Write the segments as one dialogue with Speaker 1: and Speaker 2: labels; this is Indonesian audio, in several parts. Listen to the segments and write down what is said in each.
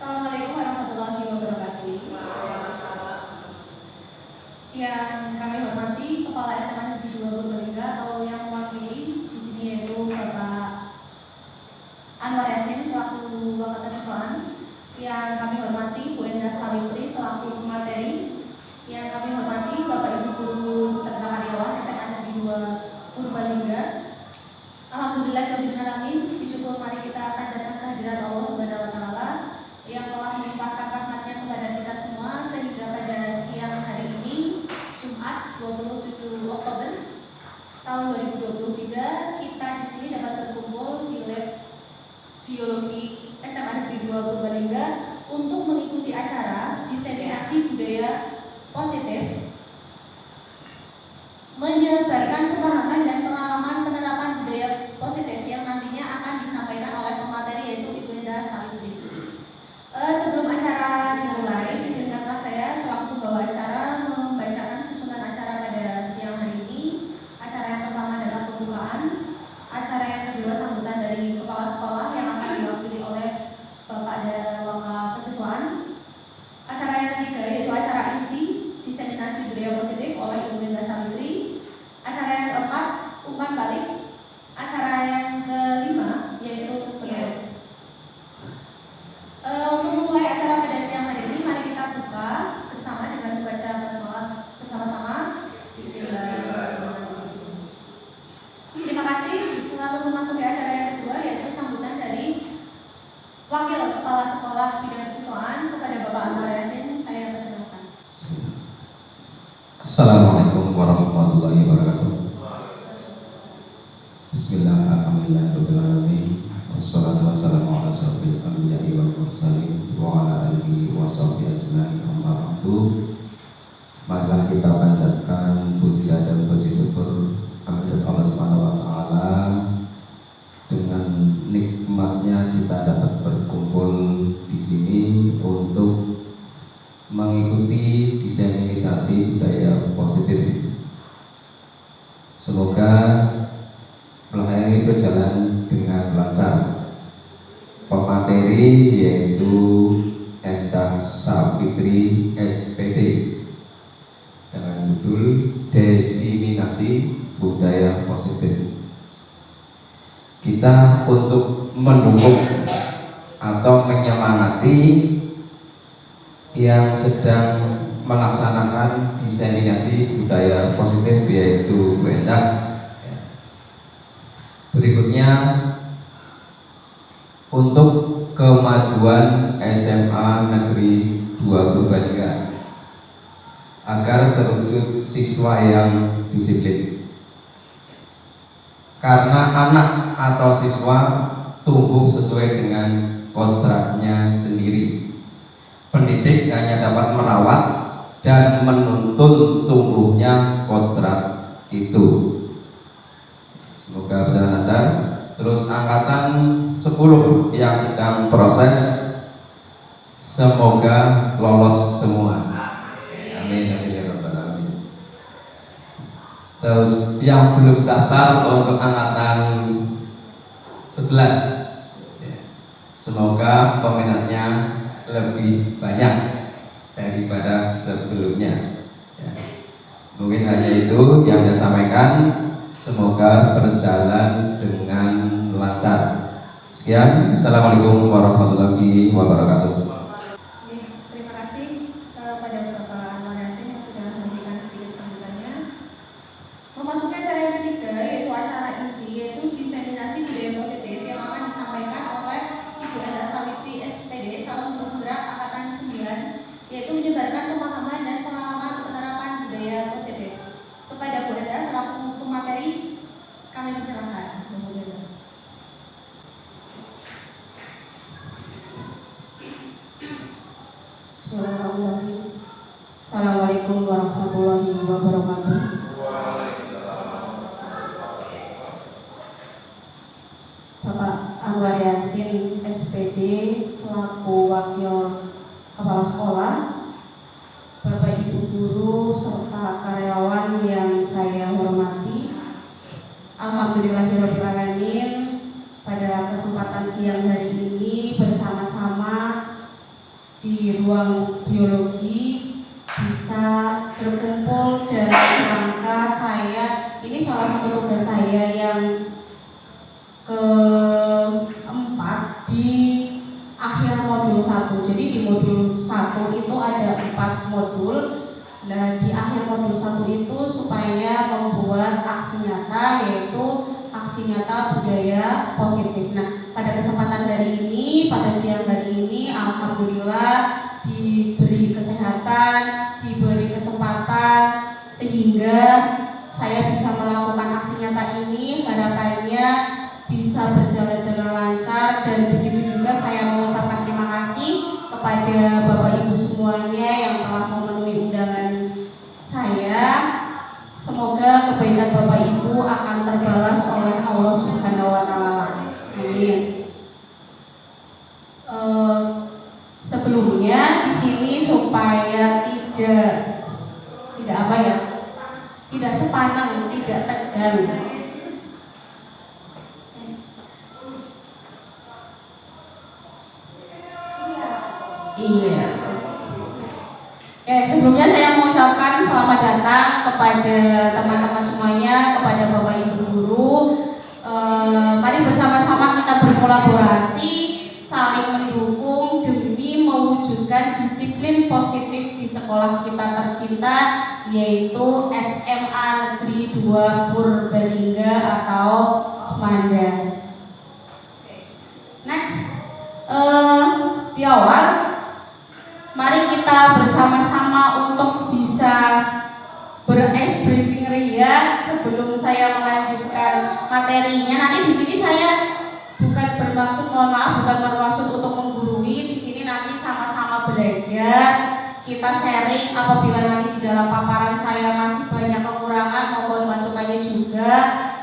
Speaker 1: Assalamualaikum warahmatullahi wabarakatuh. Yang kami hormati Kepala SMA Negeri 2 Purbalingga atau yang mewakili di sini yaitu Bapak Anwar Yasin selaku Wakil Kesiswaan. Yang kami hormati Bu Endah Sawitri selaku pemateri. Yang kami hormati Bapak Ibu guru serta karyawan SMA Negeri 2 Purbalingga. Alhamdulillahirobbilalamin, bersyukur mari kita panjatkan kehadiran Allah Subhanahu wa taala yang telah melimpahkan rahmatnya kepada kita semua sehingga pada siang hari ini Jumat 27 Oktober tahun 2023 kita di sini dapat berkumpul di lab biologi SMA Negeri 2 Purbalingga untuk mengikuti acara diseminasi budaya positif, menyebarkan pemahaman dan pengalaman penerapan budaya positif yang nantinya akan disampaikan oleh pemateri yaitu Ibu Endah Sawitri. Sebelum acara dimulai, izinkanlah saya selaku pembawa acara membacakan susunan acara pada siang hari ini. Acara yang pertama adalah pembukaan, acara yang kedua sambutan dari kepala sekolah yang akan diwakili oleh Bapak dan Wakil Kesiswaan. Acara yang ketiga yaitu acara inti diseminasi budaya positif oleh Ibu Endah Sawitri. Acara yang keempat umpan balik. Acara yang kelima yaitu penutup. Untuk memulai acara pada siang hari ini, mari kita buka bersama dengan membaca basmalah bersama-sama. Bismillahirrahmanirrahim. Terima kasih. Lalu memasuki acara yang kedua yaitu sambutan dari Wakil Kepala Sekolah Bidang Kesiswaan kepada Bapak Anwar Yasin. Saya persilakan.
Speaker 2: Assalamualaikum warahmatullahi wabarakatuh. Bismillahirrahmanirrahim. Wassalatu wassalamu ala asyrofil anbiya'i wal mursalin wa ala alihi wa sahbihi ajma'in. Amma ba'du. Marilah kita panjatkan puja dan puji syukur kehadirat Allah Subhanahu wa taala. Dengan nikmatnya kita dapat berkumpul di sini untuk mengikuti diseminasi budaya positif. Semoga pelaksanaan ini berjalan dengan lancar. Pemateri yaitu Endah Sawitri SPD dengan judul Diseminasi Budaya Positif. Kita untuk mendukung atau menyemangati yang sedang melaksanakan diseminasi budaya positif yaitu Bu Endah. Berikutnya untuk kemajuan SMA Negeri 2 Purbalingga agar terwujud siswa yang disiplin. Karena anak atau siswa tumbuh sesuai dengan kontraknya sendiri. Pendidik hanya dapat merawat dan menuntun tumbuhnya kontrak itu. Semoga bisa lancar. Terus angkatan 10 yang sedang proses, semoga lolos semua. Amin amin ya rabbal alamin. Terus yang belum daftar untuk angkatan 11, semoga peminatnya lebih banyak daripada sebelumnya. Mungkin hanya itu yang saya sampaikan. Semoga berjalan dengan lancar. Sekian, assalamualaikum warahmatullahi wabarakatuh.
Speaker 1: Terima kasih pada Bapak Anwar Yasin yang sudah memberikan sedikit sambutannya. Memasuki acara yang ketiga yaitu acara inti yaitu diseminasi budaya positif yang akan disampaikan oleh Ibu Endah Sawitri SPD calon guru penggerak angkatan 9 yaitu menyebarkan pemahaman dan pengalaman penerapan budaya positif. Kepada Bu Endah selaku pemateri kami persilakan.
Speaker 3: Bismillahirrahmanirrahim. Assalamualaikum warahmatullahi wabarakatuh. Bapak Anwar Yasin SPD selaku Wakil Kepala Sekolah, Bapak Ibu guru serta karyawan yang saya hormati, alhamdulillahirobbilalamin. Pada kesempatan siang hari ini bersama-sama di ruang biologi bisa berkumpul dalam rangka saya. Ini salah satu tugas saya yang keempat di akhir modul 1. Jadi di modul 1 itu ada 4 modul. Nah, di akhir modul 1 itu supaya membuat aksi nyata, yaitu aksi nyata budaya positif. Nah, pada kesempatan hari ini, pada siang hari ini, alhamdulillah diberi kesehatan, diberi kesempatan sehingga saya bisa melakukan aksi nyata ini. Harapannya bisa berjalan dengan lancar, dan begitu juga saya mengucapkan terima kasih kepada Bapak Ibu semuanya yang telah memenuhi undangan saya. Semoga kebaikan Bapak Ibu akan terbalas oleh Allah Subhanahu wa taala. Amin. Sebelumnya di sini supaya tidak apa ya? Tidak sepanang, tidak tegang. Iya. Sebelumnya saya mengucapkan selamat datang kepada teman-teman semuanya, kepada Bapak Ibu guru. Mari bersama-sama kita berkolaborasi, saling mendukung demi mewujudkan disiplin positif di sekolah kita tercinta, yaitu SMA Negeri 2 Purbalingga atau Semanda. Next, di awal mari kita bersama-sama untuk bisa ber-ice breathing ria sebelum saya melanjutkan materinya. Nanti di sini saya bukan bermaksud, mohon maaf, bukan bermaksud untuk menggurui. Di sini nanti sama-sama belajar, kita sharing. Apabila nanti di dalam paparan saya masih banyak kekurangan, mohon masukannya juga,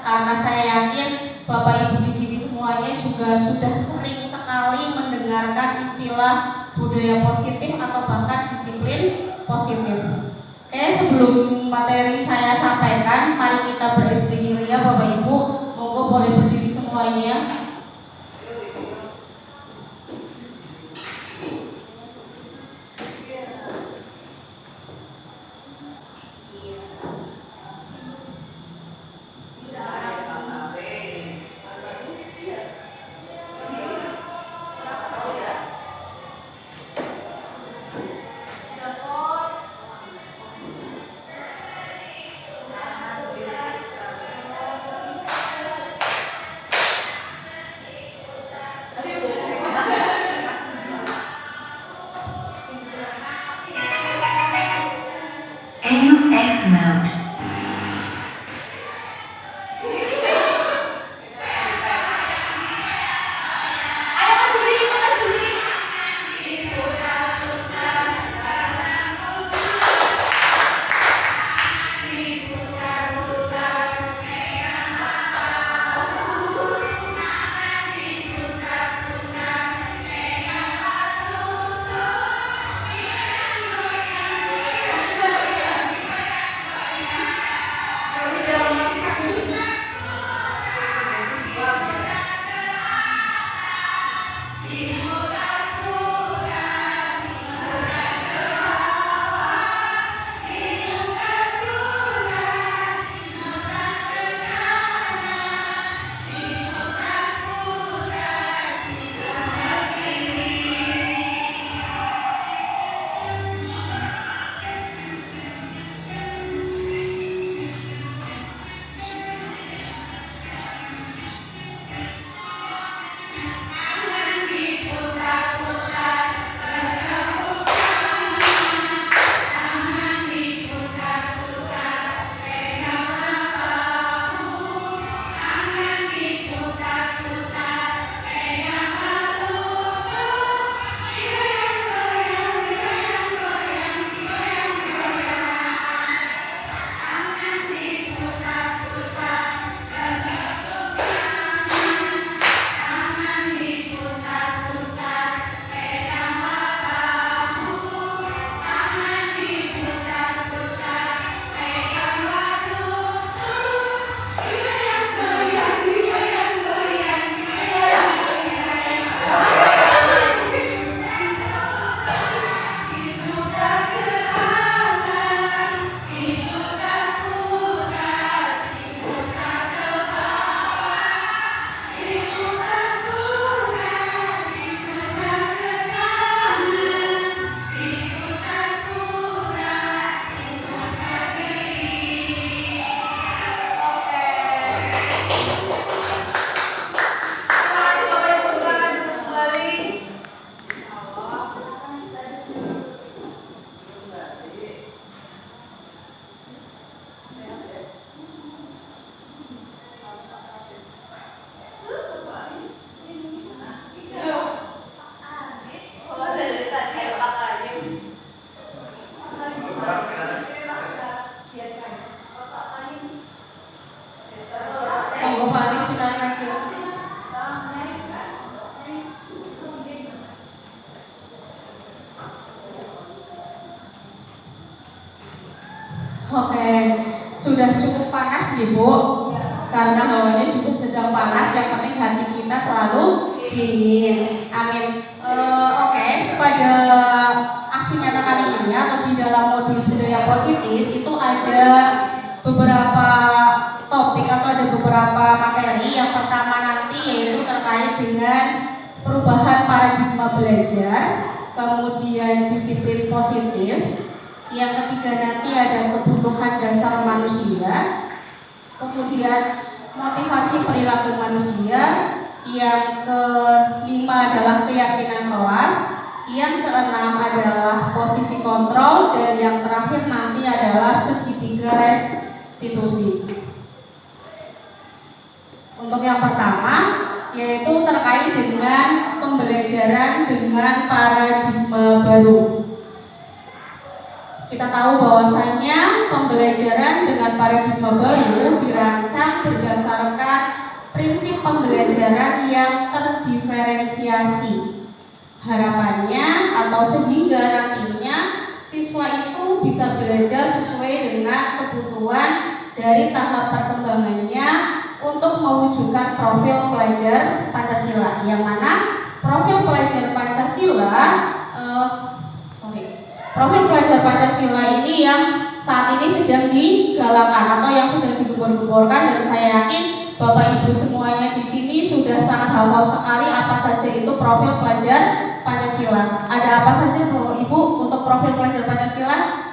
Speaker 3: karena saya yakin Bapak Ibu di sini semuanya juga sudah sering sekali mendengarkan istilah budaya positif atau bahkan disiplin positif. Oke, sebelum materi saya sampaikan, mari kita ber-ice breathing ria. Bapak Ibu, monggo boleh berdiri semuanya. Bapak Aris kenalin aja. Oke, sudah cukup panas nih Bu, karena hawanya juga sedang panas. Yang penting hati kita selalu dingin. Amin. Oke, pada aksi nyata kali ini atau di dalam modul budaya positif itu ada beberapa topik atau ada beberapa materi. Yang pertama nanti yaitu terkait dengan perubahan paradigma belajar, kemudian disiplin positif. Yang ketiga nanti ada kebutuhan dasar manusia, kemudian motivasi perilaku manusia. Yang kelima adalah keyakinan kelas. Yang keenam adalah posisi kontrol. Dan yang terakhir nanti adalah segitiga restitusi. Untuk yang pertama yaitu terkait dengan pembelajaran dengan paradigma baru. Kita tahu bahwasanya pembelajaran dengan paradigma baru dirancang berdasarkan prinsip pembelajaran yang terdiferensiasi. Harapannya atau sehingga nantinya siswa itu bisa belajar sesuai dengan kebutuhan dari tahap perkembangannya untuk mewujudkan profil pelajar Pancasila, yang mana profil pelajar Pancasila profil pelajar Pancasila ini yang saat ini sedang digalakan atau yang sedang digembor-gemborkan, dan saya yakin Bapak Ibu semuanya di sini sudah sangat hafal sekali apa saja itu profil pelajar Pancasila. Ada apa saja Bapak Ibu untuk profil pelajar Pancasila?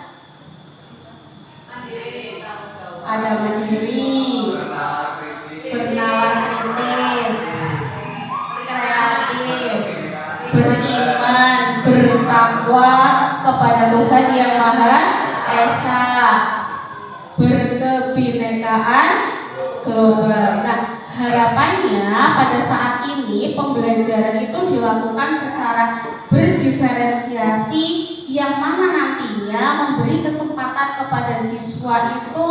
Speaker 3: Ada mandiri, bernalar kritis, kreatif, beriman, bertakwa kepada Tuhan Yang Maha Esa, berkebinekaan global. Nah, harapannya pada saat ini pembelajaran itu dilakukan secara berdiferensiasi, yang mana nantinya memberi kesempatan kepada siswa itu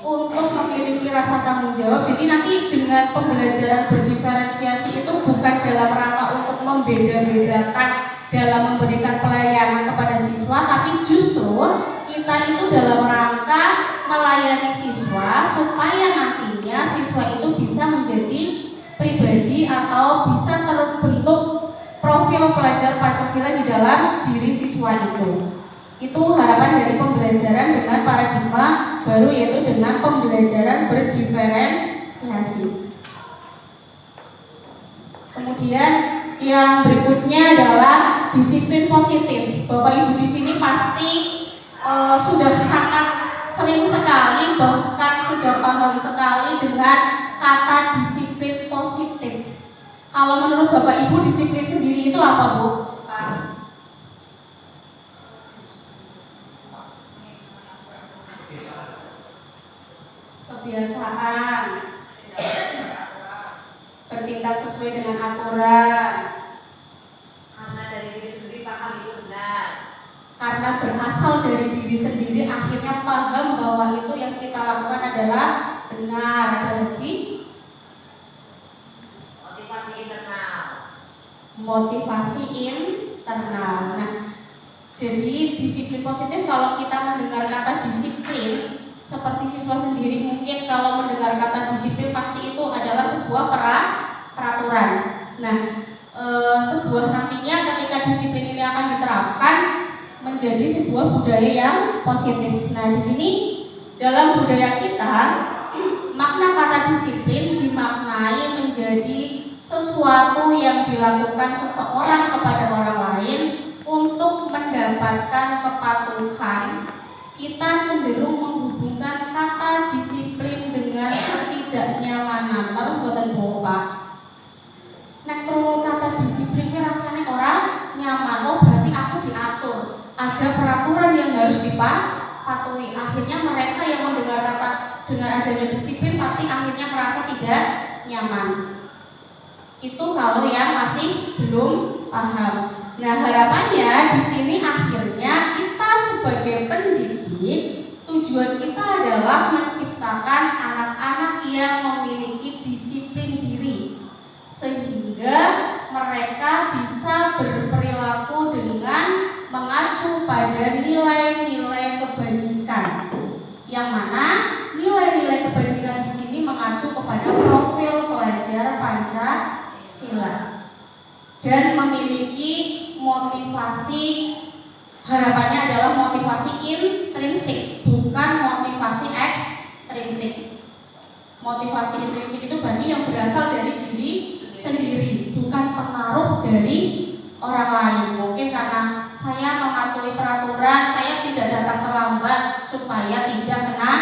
Speaker 3: untuk memiliki rasa tanggung jawab. Jadi nanti dengan pembelajaran berdiferensiasi itu bukan dalam rangka untuk membeda-bedakan dalam memberikan pelayanan kepada siswa, tapi justru kita itu dalam rangka melayani siswa supaya nantinya siswa itu bisa menjadi pribadi atau bisa terbentuk profil pelajar Pancasila di dalam diri siswa itu. Itu harapan dari pembelajaran dengan paradigma baru, yaitu dengan pembelajaran berdiferensiasi. Kemudian yang berikutnya adalah disiplin positif. Bapak Ibu di sini pasti sudah sangat sering sekali, bahkan sudah paham sekali dengan kata disiplin positif. Kalau menurut Bapak Ibu disiplin sendiri itu apa, Bu? Kebiasaan, bertindak sesuai dengan aturan,
Speaker 4: karena dari diri sendiri paham itu benar,
Speaker 3: karena berasal dari diri sendiri akhirnya paham bahwa itu yang kita lakukan adalah benar. Ada lagi
Speaker 4: motivasi internal.
Speaker 3: Motivasi internal. Nah, jadi disiplin positif, kalau kita mendengar kata disiplin, seperti siswa sendiri mungkin kalau mendengar kata disiplin pasti itu adalah sebuah peraturan. Nah, sebuah nantinya ketika disiplin ini akan diterapkan menjadi sebuah budaya yang positif. Nah, di sini dalam budaya kita makna kata disiplin dimaknai menjadi sesuatu yang dilakukan seseorang kepada orang lain untuk mendapatkan kepatuhan. Kita cenderung menghubungkan kata disiplin dengan ketidaknyamanan. Terus buatan Pak. Nek krungu kata disiplin ki rasane ora nyaman. Oh, berarti aku diatur. Ada peraturan yang harus dipatuhi. Akhirnya mereka yang mendengar kata dengan adanya disiplin pasti akhirnya merasa tidak nyaman. Itu kalau yang masih belum paham. Nah, harapannya di sini akhirnya kita sebagai pendidik, tujuan kita adalah menciptakan anak-anak yang memiliki disiplin dan memiliki motivasi, harapannya adalah motivasi intrinsik, bukan motivasi ekstrinsik. Motivasi intrinsik itu berarti yang berasal dari diri sendiri, bukan pengaruh dari orang lain. Mungkin karena saya mematuhi peraturan, saya tidak datang terlambat supaya tidak kena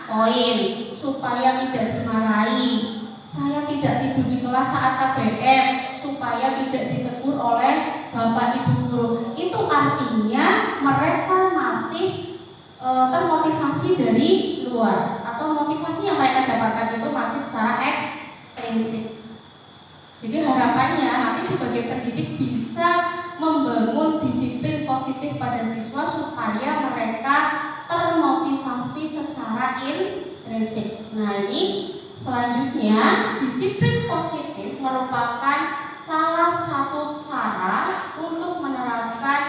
Speaker 3: poin, supaya tidak dimarahi, saya tidak tidur di kelas saat KBM supaya tidak ditegur oleh bapak ibu guru. Itu artinya mereka masih termotivasi dari luar, atau motivasi yang mereka dapatkan itu masih secara ekstrinsik. Jadi harapannya nanti sebagai pendidik bisa membangun disiplin positif pada siswa supaya mereka termotivasi secara intrinsik. Nah, ini selanjutnya, disiplin positif merupakan salah satu cara untuk menerapkan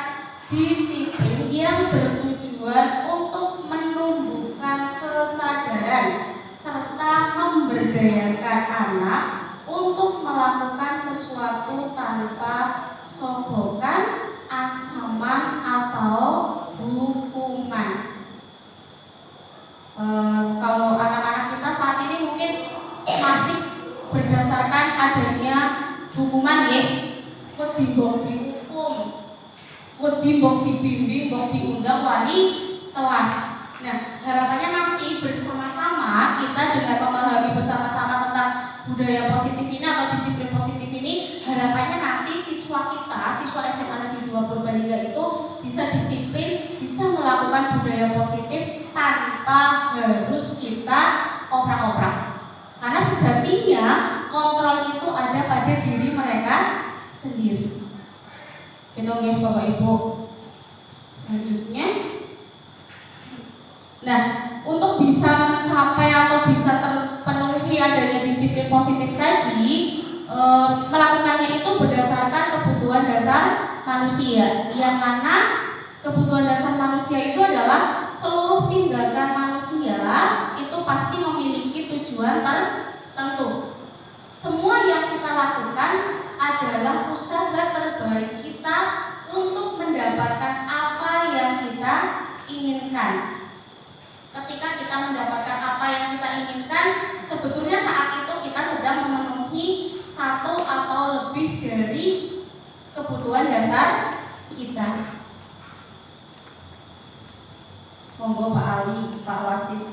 Speaker 3: disiplin yang bertujuan untuk menumbuhkan kesadaran serta memberdayakan anak untuk melakukan sesuatu tanpa sogokan, ancaman, atau hukuman. Kalau anak-anak kita saat ini mungkin masih berdasarkan adanya hukuman ya, wedi mbok dihukum, wedi mbok dibimbing, mbok diundang wali kelas. Nah, harapannya nanti bersama-sama kita dengan memahami bersama-sama tentang budaya positif ini atau disiplin positif ini, harapannya nanti siswa kita, siswa SMA Negeri 2 Purbalingga itu bisa disiplin, bisa melakukan budaya positif tanpa harus kita oprak-oprak. Karena sejatinya kontrol itu ada pada diri mereka sendiri. Gitu ya Bapak Ibu. Selanjutnya, nah, untuk bisa mencapai atau bisa terpenuhi adanya disiplin positif tadi, melakukannya itu berdasarkan kebutuhan dasar manusia, yang mana kebutuhan dasar manusia itu adalah seluruh tindakan manusia itu pasti memiliki tujuan tertentu. Semua yang kita lakukan adalah usaha terbaik kita untuk mendapatkan apa yang kita inginkan. Ketika kita mendapatkan apa yang kita inginkan, sebetulnya saat itu kita sedang memenuhi satu atau lebih dari kebutuhan dasar kita. Monggo Pak Ali, Pak Wasis.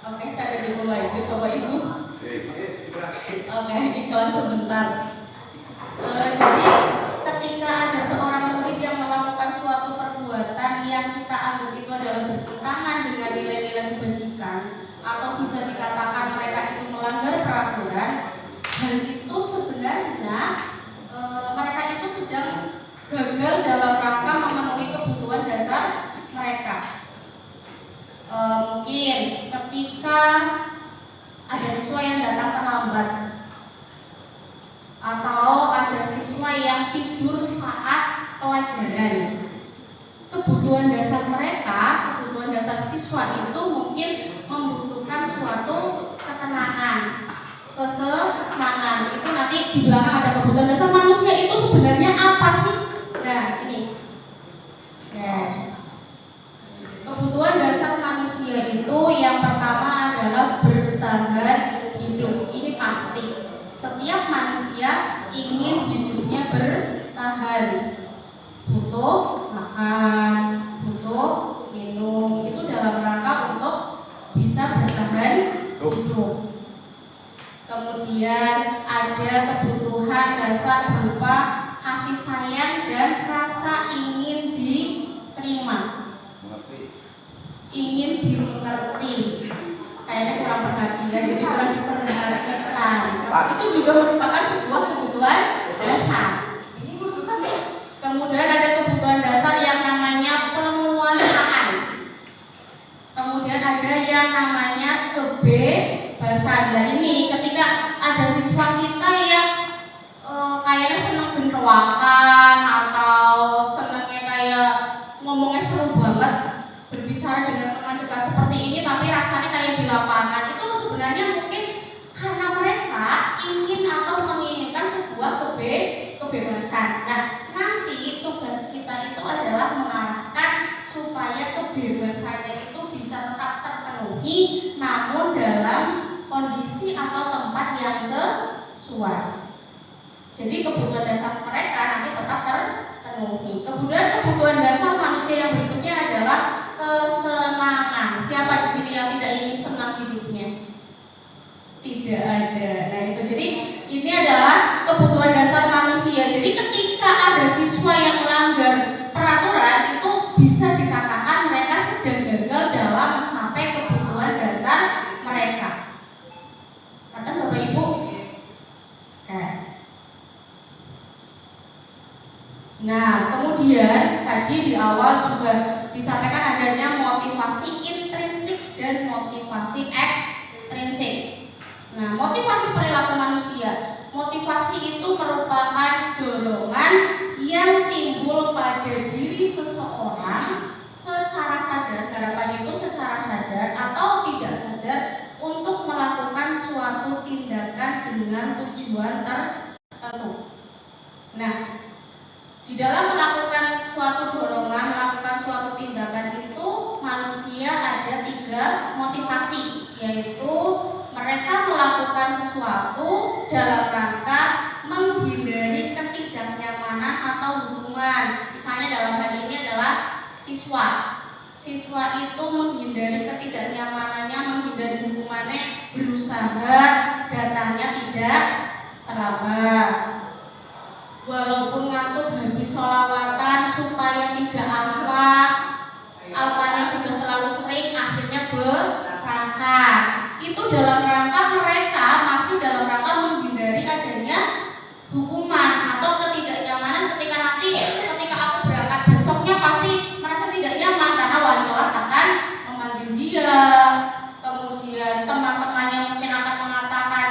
Speaker 3: Oke, saya dulu lanjut Bapak Ibu. Oke, iklan sebentar. Jadi ketika ada seorang murid yang melakukan suatu perbuatan yang kita anggap itu adalah bertentangan dengan nilai-nilai kebajikan, atau bisa dikatakan mereka itu melanggar peraturan, hal itu sebenarnya mereka itu sedang gagal dalam rangka memenuhi kebutuhan dasar mereka. Mungkin ketika ada siswa yang datang terlambat, atau ada siswa yang tidur saat pelajaran, kebutuhan dasar mereka, kebutuhan dasar siswa itu mungkin membutuhkan suatu ketenangan, kesenangan. Itu nanti di belakang ada kebutuhan dasar manusia itu sebenarnya apa sih? Nah ini kebutuhan dasar manusia itu yang pertama adalah bertahan hidup. Ini pasti setiap manusia ingin hidupnya bertahan, butuh makan, butuh minum, itu dalam rangka untuk bisa bertahan hidup. Kemudian ada kebutuhan dasar berupa kasih sayang dan rasa ingin diterima, ingin dimengerti. Kayaknya kurang perhatian, jadi kurang diperhatikan. Itu juga merupakan sebuah kebutuhan dasar. Kemudian ada kebutuhan dasar yang namanya penguasaan. Kemudian ada yang namanya kebebasan. Dan ini ketika ada siswa kita yang kayaknya senang bentrowakan atau senangnya kayak ngomongnya seru banget, berbicara dengan teman dekat seperti ini, tapi rasanya kayak di lapangan, itu sebenarnya mungkin karena mereka ingin atau menginginkan sebuah kebebasan. Nah, nanti tugas kita itu adalah mengarahkan supaya kebebasannya itu bisa tetap terpenuhi, namun dalam kondisi atau tempat yang sesuai. Jadi kebutuhan dasar mereka nanti tetap terpenuhi. Kemudian kebutuhan dasar manusia yang berikutnya adalah kesenangan. Siapa di sini yang tidak ingin senang hidupnya? Tidak ada. Nah itu, jadi ini adalah kebutuhan dasar manusia. Jadi ketika ada siswa yang melanggar peraturan, itu bisa dikatakan mereka sedang gagal dalam mencapai kebutuhan dasar mereka. Kata Bapak Ibu? Oke. Nah, kemudian tadi di awal juga disampaikan adanya motivasi intrinsik dan motivasi ekstrinsik. Nah, motivasi perilaku manusia. Motivasi itu merupakan dorongan yang timbul pada diri seseorang secara sadar, harapannya itu secara sadar atau tidak sadar untuk melakukan suatu tindakan dengan tujuan tertentu. Nah, di dalam melakukan suatu dorongan, melakukan suatu tindakan itu manusia ada 3 motivasi, yaitu mereka melakukan sesuatu dalam rangka menghindari ketidaknyamanan atau hubungan. Misalnya dalam hal ini adalah siswa. Siswa itu menghindari ketidaknyamanannya, menghindari hubungannya, berusaha datangnya tidak terlambat. Walaupun ngantuk habis sholawatan supaya tidak alfanya sudah terlalu sering, akhirnya berangkat. Itu dalam rangka mereka masih dalam rangka menghindari adanya hukuman atau ketidaknyamanan ketika aku berangkat besoknya pasti merasa tidak nyaman karena wali kelas akan memanggil dia. Kemudian teman-temannya mungkin akan mengatakan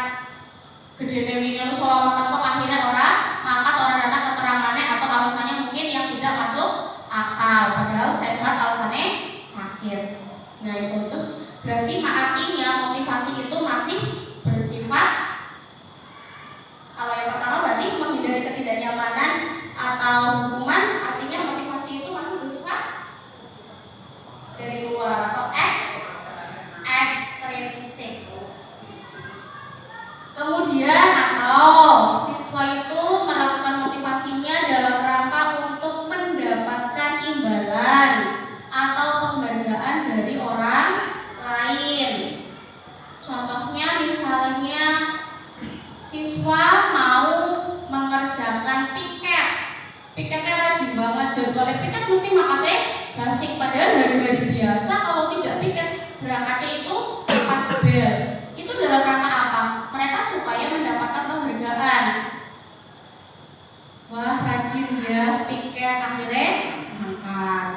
Speaker 3: gede dewinya lu sholawatan kok, akhirnya orang angkat orang datang keterangannya atau alasannya mungkin yang tidak masuk akal, padahal sehat alasannya sakit. Nah itu terus berarti artinya motivasi itu masih bersifat, kalau yang pertama berarti menghindari ketidaknyamanan atau hukuman, artinya motivasi itu masih bersifat dari luar atau ekstrinsik. Kemudian atau siswa itu melakukan motivasinya dalam rangka untuk mendapatkan imbalan atau penghargaan dari orang lain. Contohnya misalnya siswa mau mengerjakan piket. Piketnya rajin banget, jadwalnya piket mesti makanya gasik, padahal hari-hari biasa kalau tidak piket berangkatnya itu pas bel. Itu dalam rangka apa? Mereka supaya mendapatkan penghargaan. Wah rajin ya piket, akhirnya berangkat.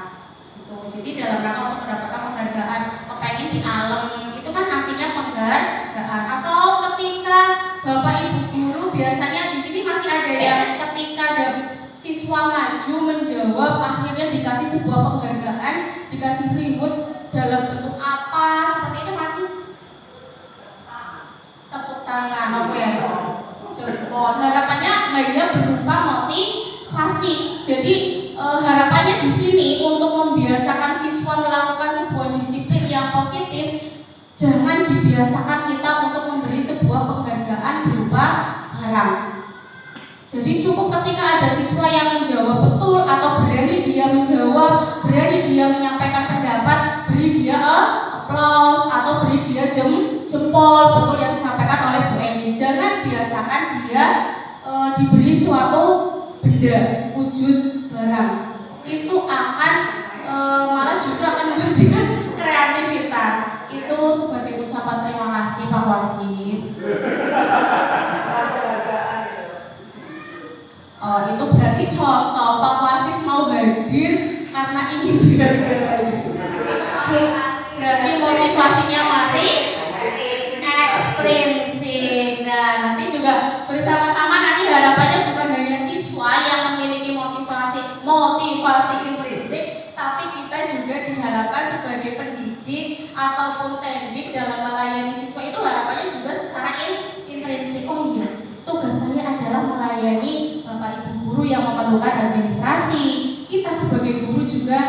Speaker 3: Itu jadi dalam rangka untuk mendapatkan penghargaan. Kepengen di alam, itu kan artinya penghargaan. Atau ketika bapak ibu guru, biasanya di sini masih ada yang ketika ada siswa maju menjawab, akhirnya dikasih sebuah penghargaan, dikasih remote dalam bentuk apa, seperti itu masih tepuk tangan, oke, jempol. Harapannya hanya berupa motivasi. Jadi harapannya di sini untuk membiasakan siswa melakukan sebuah disiplin yang positif. Jangan dibiasakan kita untuk memberi sebuah penghargaan berupa barang. Jadi cukup ketika ada siswa yang menjawab betul atau berani dia menjawab, berani dia menyampaikan pendapat, beri dia applause atau beri dia jempol, betul yang disampaikan oleh Bu Eni. kan biasakan dia diberi suatu benda wujud barang, itu akan malah justru akan mematikan kreativitas. Itu sebagai ucapan terima kasih Pak Wasis. Itu berarti contoh Pak Wasis mau hadir karena ingin dihargai. Berarti motivasinya masih extrinsic. Nah, nanti juga bersama-sama nanti harapannya bukan hanya siswa yang memiliki motivasi intrinsik, tapi kita juga diharapkan sebagai pendidik ataupun tendik dalam melayani siswa itu harapannya juga secara intrinsik. Oh iya, tugas saya adalah melayani Bapak Ibu guru yang memerlukan administrasi. Kita sebagai guru juga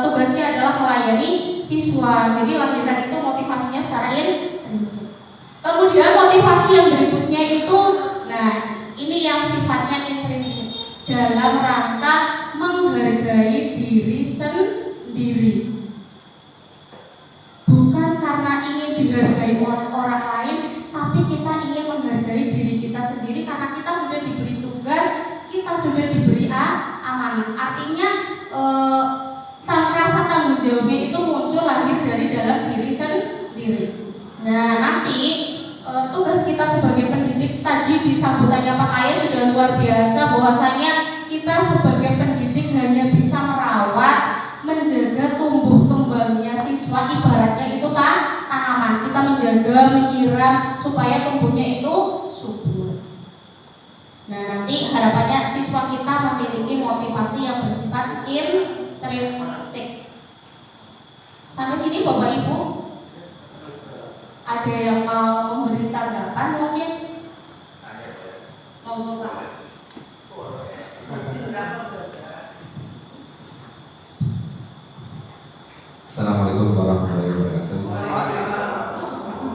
Speaker 3: tugasnya adalah melayani siswa. Jadi lahirkan itu motivasinya secara intrinsik. Kemudian motivasi yang berikutnya itu, nah ini yang sifatnya intrinsik dalam rangka menghargai diri sendiri. Bukan karena ingin dihargai oleh orang lain, tapi kita ingin menghargai diri kita sendiri karena kita sudah diberi tugas, kita sudah diberi amanah. Artinya rasa tanggung jawabnya itu muncul lahir dari dalam diri sendiri. Nah, nanti tugas kita sebagai pendidik tadi di sambutannya Pak Ayah sudah luar biasa, bahwasanya kita sebagai pendidik hanya bisa merawat, menjaga tumbuh kembangnya siswa, ibaratnya itu tanaman. Kita menjaga, menyiram supaya tumbuhnya itu subur. Nah, nanti harapannya siswa kita memiliki motivasi yang bersifat intrinsik. Sampai sini Bapak Ibu, ada yang mau memberi tanggapan mungkin? Monggo Pak.
Speaker 2: Assalamualaikum warahmatullahi wabarakatuh.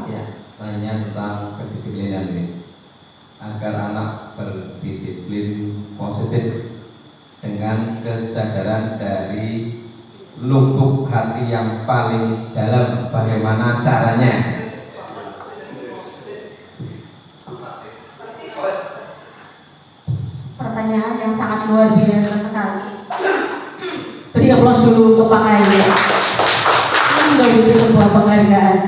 Speaker 2: Ya, tanya tentang kedisiplinan ini. Agar anak berdisiplin positif dengan kesadaran dari lubuk hati yang paling dalam, bagaimana caranya?
Speaker 3: Pertanyaan yang sangat luar biasa sekali. Beri aplaus dulu untuk Pak Ayah. Ini sudah wujud sebuah penghargaan.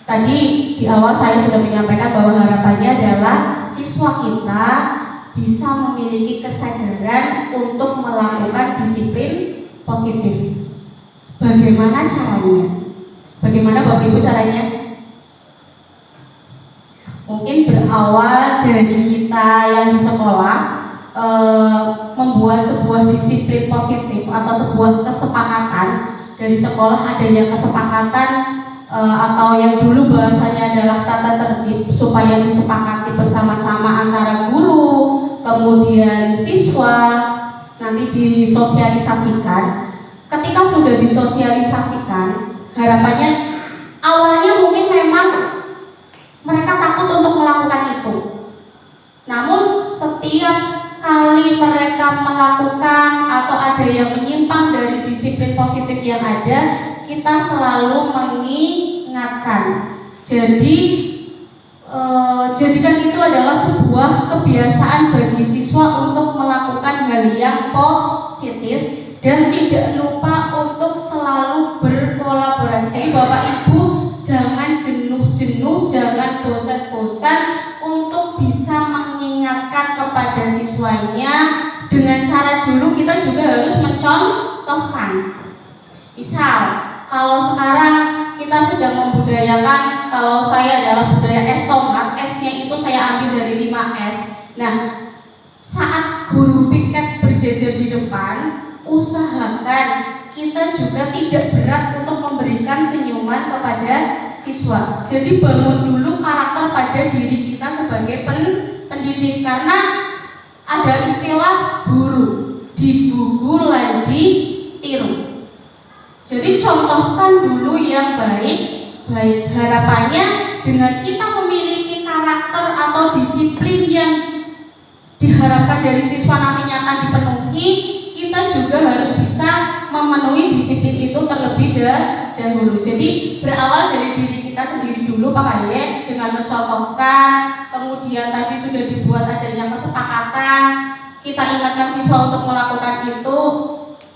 Speaker 3: Tadi di awal saya sudah menyampaikan bahwa harapannya adalah siswa kita bisa memiliki kesadaran untuk melakukan disiplin positif. Bagaimana caranya? Bagaimana Bapak Ibu caranya? Mungkin berawal dari kita yang di sekolah membuat sebuah disiplin positif atau sebuah kesepakatan dari sekolah, adanya kesepakatan atau yang dulu bahasanya adalah tata tertib supaya disepakati bersama-sama antara guru, kemudian siswa, nanti disosialisasikan. Ketika sudah disosialisasikan, harapannya awalnya mungkin memang mereka takut untuk melakukan itu. Namun setiap kali mereka melakukan atau ada yang menyimpang dari disiplin positif yang ada, kita selalu mengingatkan. Jadi jadikan itu adalah sebuah kebiasaan bagi siswa untuk melakukan hal yang positif dan tidak lupa untuk selalu berkolaborasi. Jadi Bapak Ibu jangan jenuh-jenuh, jangan bosan-bosan untuk bisa mengingatkan kepada siswanya dengan cara dulu kita juga harus mencontohkan. Misal, kalau sekarang kita sedang membudayakan, kalau saya adalah budaya es tomat, esnya itu saya ambil dari 5S. Nah, saat guru piket berjejer di depan, usahakan kita juga tidak berat untuk memberikan senyuman kepada siswa. Jadi bangun dulu karakter pada diri kita sebagai pendidik, karena ada istilah guru digugu lan ditiru. Jadi contohkan dulu yang baik. Harapannya dengan kita memiliki karakter atau disiplin yang diharapkan dari siswa nantinya akan dipenuhi, kita kita juga harus bisa memenuhi disiplin itu terlebih dahulu. Jadi berawal dari diri kita sendiri dulu Pak Kaye, dengan mencontohkan, kemudian tadi sudah dibuat adanya kesepakatan, kita ingatkan siswa untuk melakukan itu.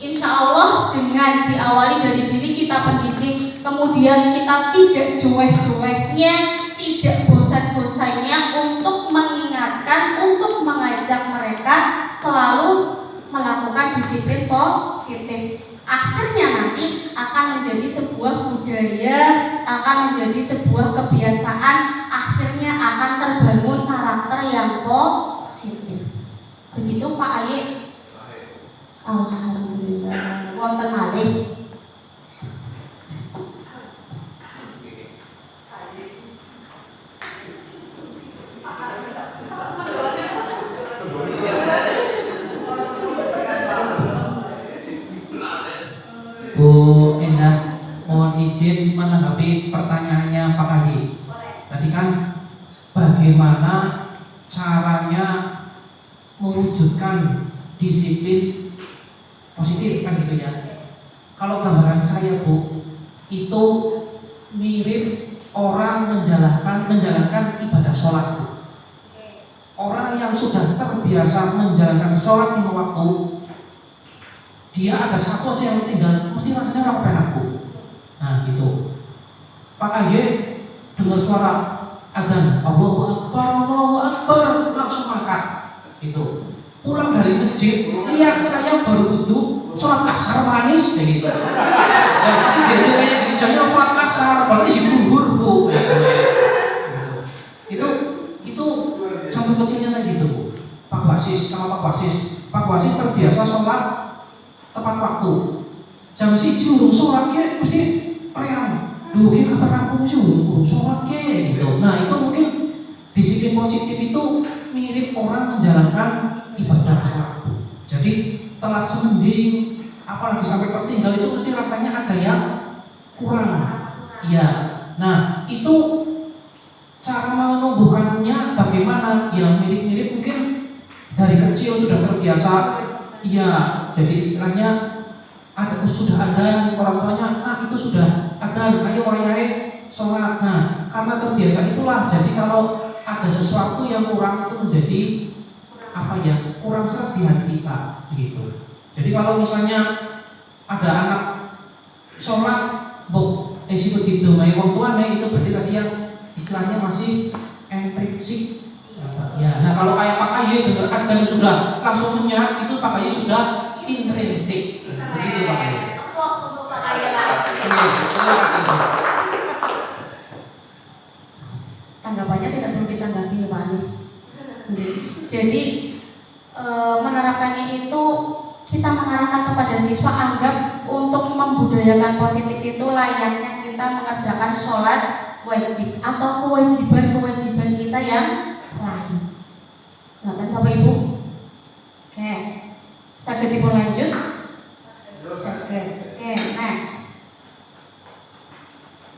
Speaker 3: Insya Allah dengan diawali dari diri kita pendidik, kemudian kita tidak cuek-cueknya, tidak bosan-bosannya untuk mengingatkan, untuk mengajak mereka selalu melakukan disiplin positif. Akhirnya nanti akan menjadi sebuah budaya, akan menjadi sebuah kebiasaan, akhirnya akan terbangun karakter yang positif. Begitu Pak Aye. Alhamdulillah. Wonten malih.
Speaker 5: Bu Endah, mohon izin menanggapi pertanyaannya Pak Ayi. Tadi kan bagaimana caranya mewujudkan disiplin positif kan gitu ya. Kalau gambaran saya Bu, itu mirip orang menjalankan ibadah sholat Bu. Orang yang sudah terbiasa menjalankan sholat 5 waktu, dia ada satu aja yang tinggal, mesti rasanya orang penakut. Nah gitu. Pak Aye dengar suara adzan, Allahu Akbar, langsung angkat. Itu. Pulang dari masjid, lihat saya baru wudhu, sholat asar manis, kayak gitu. Dan masih gereja kayak gini, jadi sholat asar, apalagi si duhur Bu. Itu contoh kecilnya kayak gitu Bu. Pak Wasis sama Pak Wasis terbiasa sholat tepat waktu. Jam 1 urung sholat ya mesti reang. Duh ki keterangan sih urung sholat ya gitu. Nah itu mungkin disiplin positif itu mirip orang menjalankan ibadah sholat. Jadi telat semending, apalagi sampai tertinggal itu mesti rasanya ada yang kurang. Iya. Nah itu cara menumbuhkannya bagaimana? Ya mirip-mirip mungkin dari kecil sudah terbiasa. Iya, jadi istilahnya sudah ada orang tuanya, nah itu sudah ada, ayo wayai sholat. Nah, karena terbiasa itulah. Jadi kalau ada sesuatu yang kurang itu menjadi kurang seret di hati kita, begitu. Jadi kalau misalnya ada anak sholat, si begitu, wong tuane itu berarti tadi yang istilahnya masih intrinsik. Ya, nah kalau kayak Pak Aye dengar adzan sudah langsung menyat, itu Pak Aye sudah intrinsik. Begitu Pak Aye.
Speaker 3: Aplaus untuk Pak Aye.
Speaker 5: Terima kasih.
Speaker 3: Tanggapannya tidak perlu ditanggapi ya Pak Anis. Jadi menerapkannya itu kita mengarahkan kepada siswa, anggap untuk membudayakan positif itu layaknya kita mengerjakan sholat wajib atau kewajiban-kewajiban kita yang lain. Ngerti Bapak Ibu? Oke. Saged dipun lanjut? Saged. Oke, next.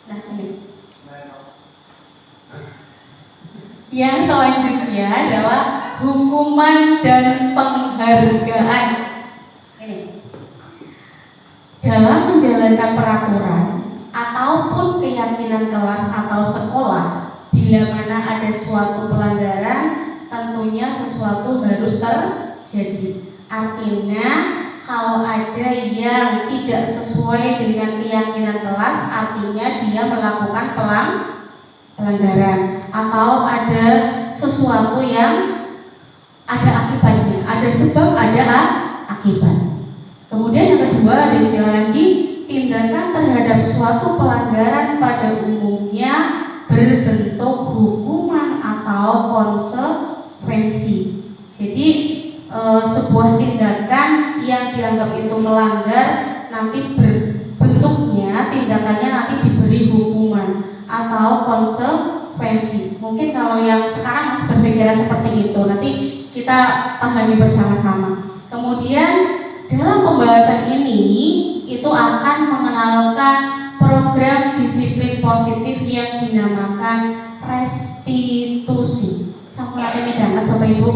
Speaker 3: Nah, ini. Yang selanjutnya adalah hukuman dan penghargaan. Ini. Dalam menjalankan peraturan ataupun keyakinan kelas atau sekolah, bila mana ada suatu pelanggaran, tentunya sesuatu harus terjadi. Artinya kalau ada yang tidak sesuai dengan keyakinan kelas, artinya dia melakukan pelanggaran, atau ada sesuatu yang ada akibatnya, ada sebab, ada akibat. Kemudian yang kedua ada istilah lagi, tindakan terhadap suatu pelanggaran pada umumnya berbentuk hukuman atau konsekuensi. Jadi sebuah tindakan yang dianggap itu melanggar nanti bentuknya, tindakannya nanti diberi hukuman atau konsekuensi. Mungkin kalau yang sekarang masih berpikiran seperti itu, nanti kita pahami bersama-sama. Kemudian dalam pembahasan ini itu akan mengenalkan program disiplin positif yang dinamakan restitusi. Sampun ada midhanget Bapak Ibu?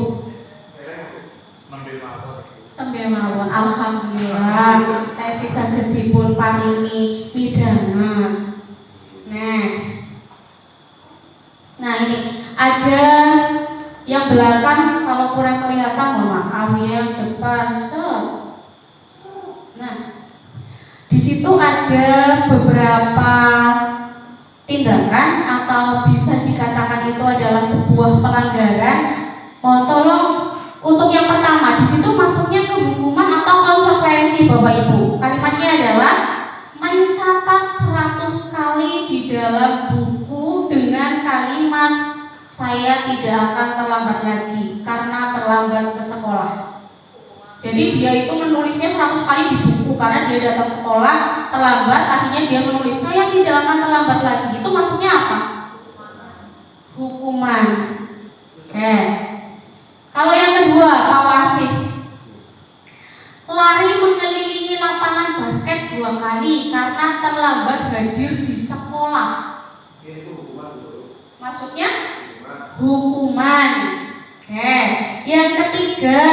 Speaker 3: Tembe nggih mawon. Alhamdulillah tesis saged dipun paringi midhangan. Next. Nah ini ada yang belakang kalau kurang kelihatan mohon maaf ya, yang depan set. Nah di situ ada beberapa tindakan atau bisa dikatakan itu adalah sebuah pelanggaran. Mohon tolong untuk yang pertama di situ masuknya ke hukuman atau konsekuensi Bapak Ibu. Kalimatnya adalah mencatat 100 kali di dalam buku dengan kalimat saya tidak akan terlambat lagi karena terlambat ke sekolah. Jadi dia itu menulisnya 100 kali di buku karena dia datang sekolah terlambat, akhirnya dia menulis saya tidak akan terlambat lagi. Itu maksudnya apa? Hukuman. Oke. Kalau yang kedua, Pak Wasis lari mengelilingi lapangan basket 2 kali karena terlambat hadir di sekolah. Maksudnya hukuman. Oke. Yang ketiga,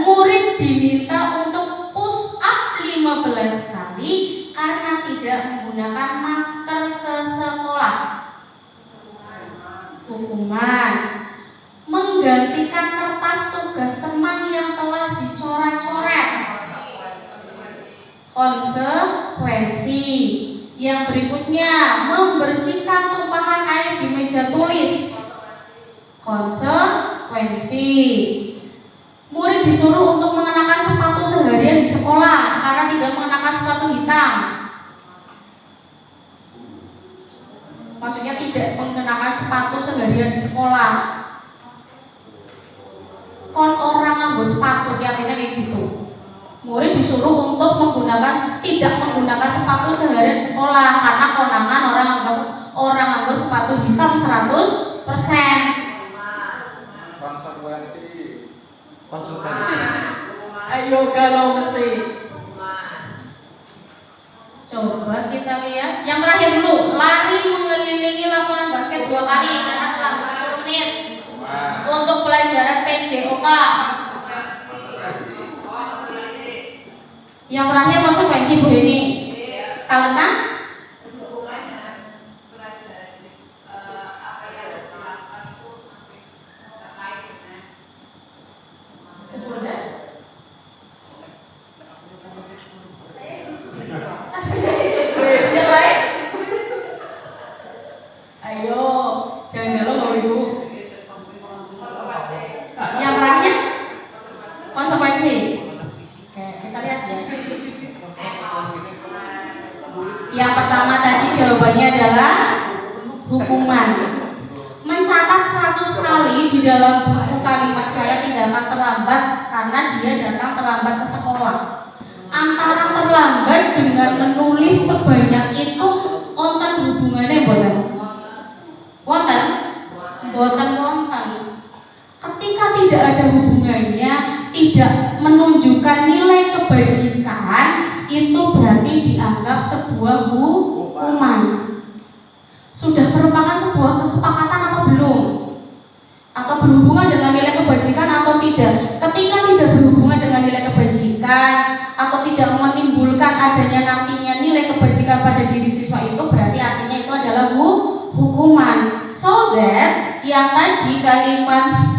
Speaker 3: murid diminta untuk push up 15 kali karena tidak menggunakan masker ke sekolah. Hukuman. Menggantikan kertas tugas teman yang telah dicoret-coret. Konsekuensi. Yang berikutnya, membersihkan tumpahan air di meja tulis. Konsekuensi. Murid disuruh untuk mengenakan sepatu seharian di sekolah karena tidak mengenakan sepatu hitam. Maksudnya tidak mengenakan sepatu seharian di sekolah. Kon orang nganggo sepatu akhirnya kayak gitu. Murid disuruh untuk tidak menggunakan sepatu seharian di sekolah karena konangan orang nganggo sepatu hitam 100%.
Speaker 2: Konsekuensi.
Speaker 3: Ayo kalau mesti. Coba kita lihat. Yang terakhir dulu, lari mengelilingi lapangan basket 2 kali karena terlambat 10 menit. Untuk pelajaran PJOK. Yang terakhir konsekuensi Bu ini. Karena ayo, jangan galau Bapak Ibu. Yang terakhir konsekuensi. Oke, kita lihat ya. Yang pertama tadi jawabannya adalah hukuman. Mencatat 100 kali di dalam buku kalimat saya tidak akan terlambat karena dia datang terlambat ke sekolah. Antara terlambat dengan menulis sebanyak itu onten hubungannya boten? Wonten. Ketika tidak ada hubungannya, tidak menunjukkan nilai kebajikan, itu berarti dianggap sebuah hukuman. Sudah merupakan sebuah kesepakatan apa belum? Atau berhubungan dengan nilai kebajikan atau tidak? Ketika tidak berhubungan dengan nilai kebajikan atau tidak menimbulkan adanya nantinya nilai kebajikan pada diri siswa itu, berarti artinya itu adalah hukuman. So that yang tadi kalimat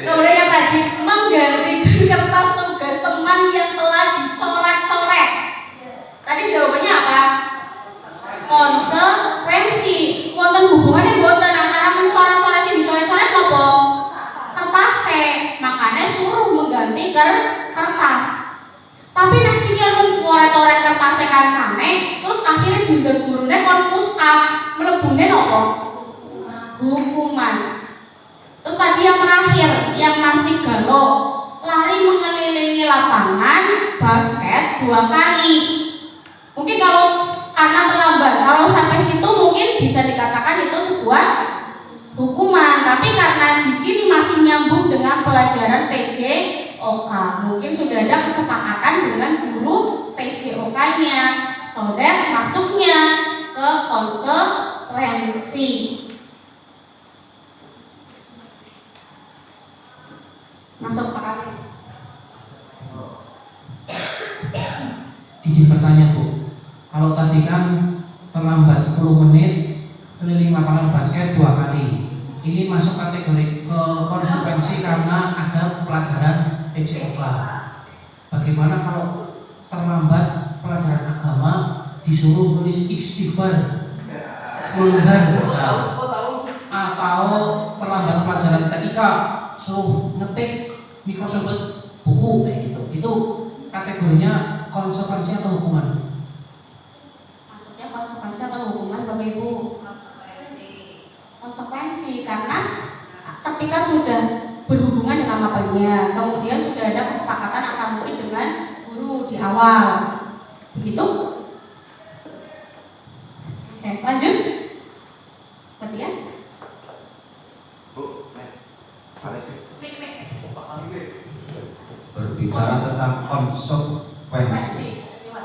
Speaker 3: kemudian yang tadi menggantikan kertas tugas teman yang telah dicoret-coret. Tadi jawabannya apa? Konsekuensi. Wonten hubungannya boten antara mencoret-coret sih dicoret-coret nopo? Kertasnya. Makanya suruh mengganti kertas. Tapi nasinya ngoret-ngoret kertasnya kancane, terus akhirnya diundang gurune kon push up, mlebune nopo? Hukuman. Terus tadi yang terakhir yang masih galau, lari mengelilingi lapangan basket 2 kali. Mungkin kalau karena terlambat, kalau sampai situ mungkin bisa dikatakan itu sebuah hukuman. Tapi karena di sini masih nyambung dengan pelajaran PJOK, mungkin sudah ada kesepakatan dengan guru PJOK-nya, so that masuknya ke konsekuensi.
Speaker 5: tadi kan terlambat 10 menit keliling lapangan basket 2 kali. Ini masuk kategori ke konsekuensi karena ada pelajaran EJOK. Bagaimana kalau terlambat pelajaran agama disuruh nulis istighfar 10 lembar misal, atau terlambat pelajaran TIK suruh ngetik Microsoft buku kayak gitu. Itu kategorinya konsekuensi atau hukuman?
Speaker 3: Maksudnya konsekuensi atau hukuman Bapak Ibu? Konsekuensi, karena ketika sudah berhubungan dengan mapelnya, kemudian sudah ada kesepakatan antara murid dengan guru di awal, begitu? Oke, lanjut. Berarti ya?
Speaker 2: Berbicara tentang konsekuensi,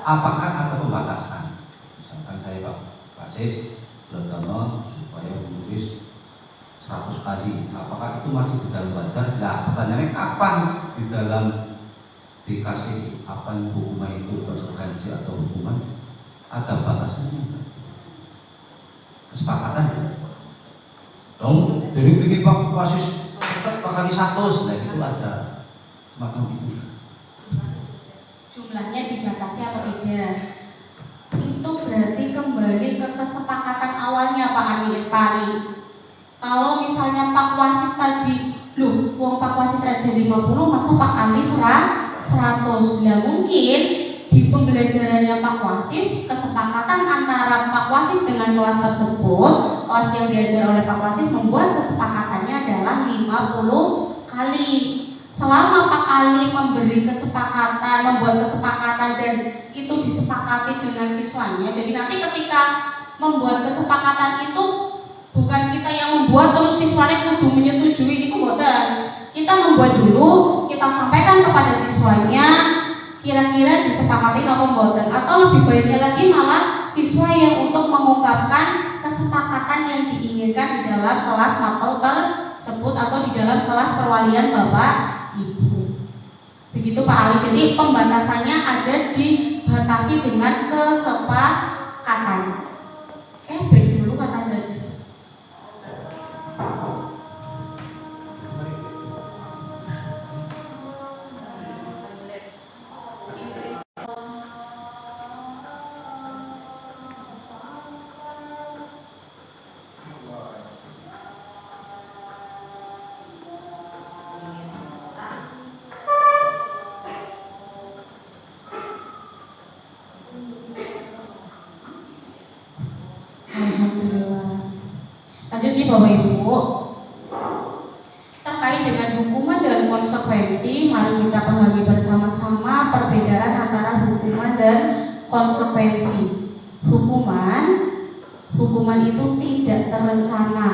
Speaker 2: apakah ada pembatasan? Misalkan saya Pak Basis beragama supaya menulis 100 kali, apakah itu masih di dalam wajar? Nah, pertanyaannya kapan di dalam dikasih apa hukuman itu konsekuensi atau hukuman? Ada batasannya? Kesepakatan dong, jadi bikin Pak Basis tetap kali 100, nah itu ada semacam itu.
Speaker 3: Jumlahnya dibatasi atau tidak? Itu berarti kembali ke kesepakatan awalnya Pak Ali. Kalau misalnya Pak Wasis tadi, loh, uang Pak Wasis aja 50, masa Pak Ali 100? Ya mungkin di pembelajarannya Pak Wasis, kesepakatan antara Pak Wasis dengan kelas tersebut, kelas yang diajar oleh Pak Wasis membuat kesepakatannya adalah 50 kali. Selama Pak Ali memberi kesepakatan, membuat kesepakatan dan itu disepakati dengan siswanya, jadi nanti ketika membuat kesepakatan itu bukan kita yang membuat terus siswanya kudu menyetujui, itu bukan. Kita membuat dulu, kita sampaikan kepada siswanya kira-kira disepakati apa mboten, atau lebih baiknya lagi malah siswa yang untuk mengungkapkan kesepakatan yang diinginkan di dalam kelas mapel tersebut atau di dalam kelas perwalian Bapak Ibu. Begitu Pak Ali. Jadi pembatasannya ada dibatasi dengan kesepakatan. Oke, break dulu karena ada lanjut nih Bapak Ibu, terkait dengan hukuman dan konsekuensi, mari kita pahami bersama-sama perbedaan antara hukuman dan konsekuensi. Hukuman itu tidak terencana,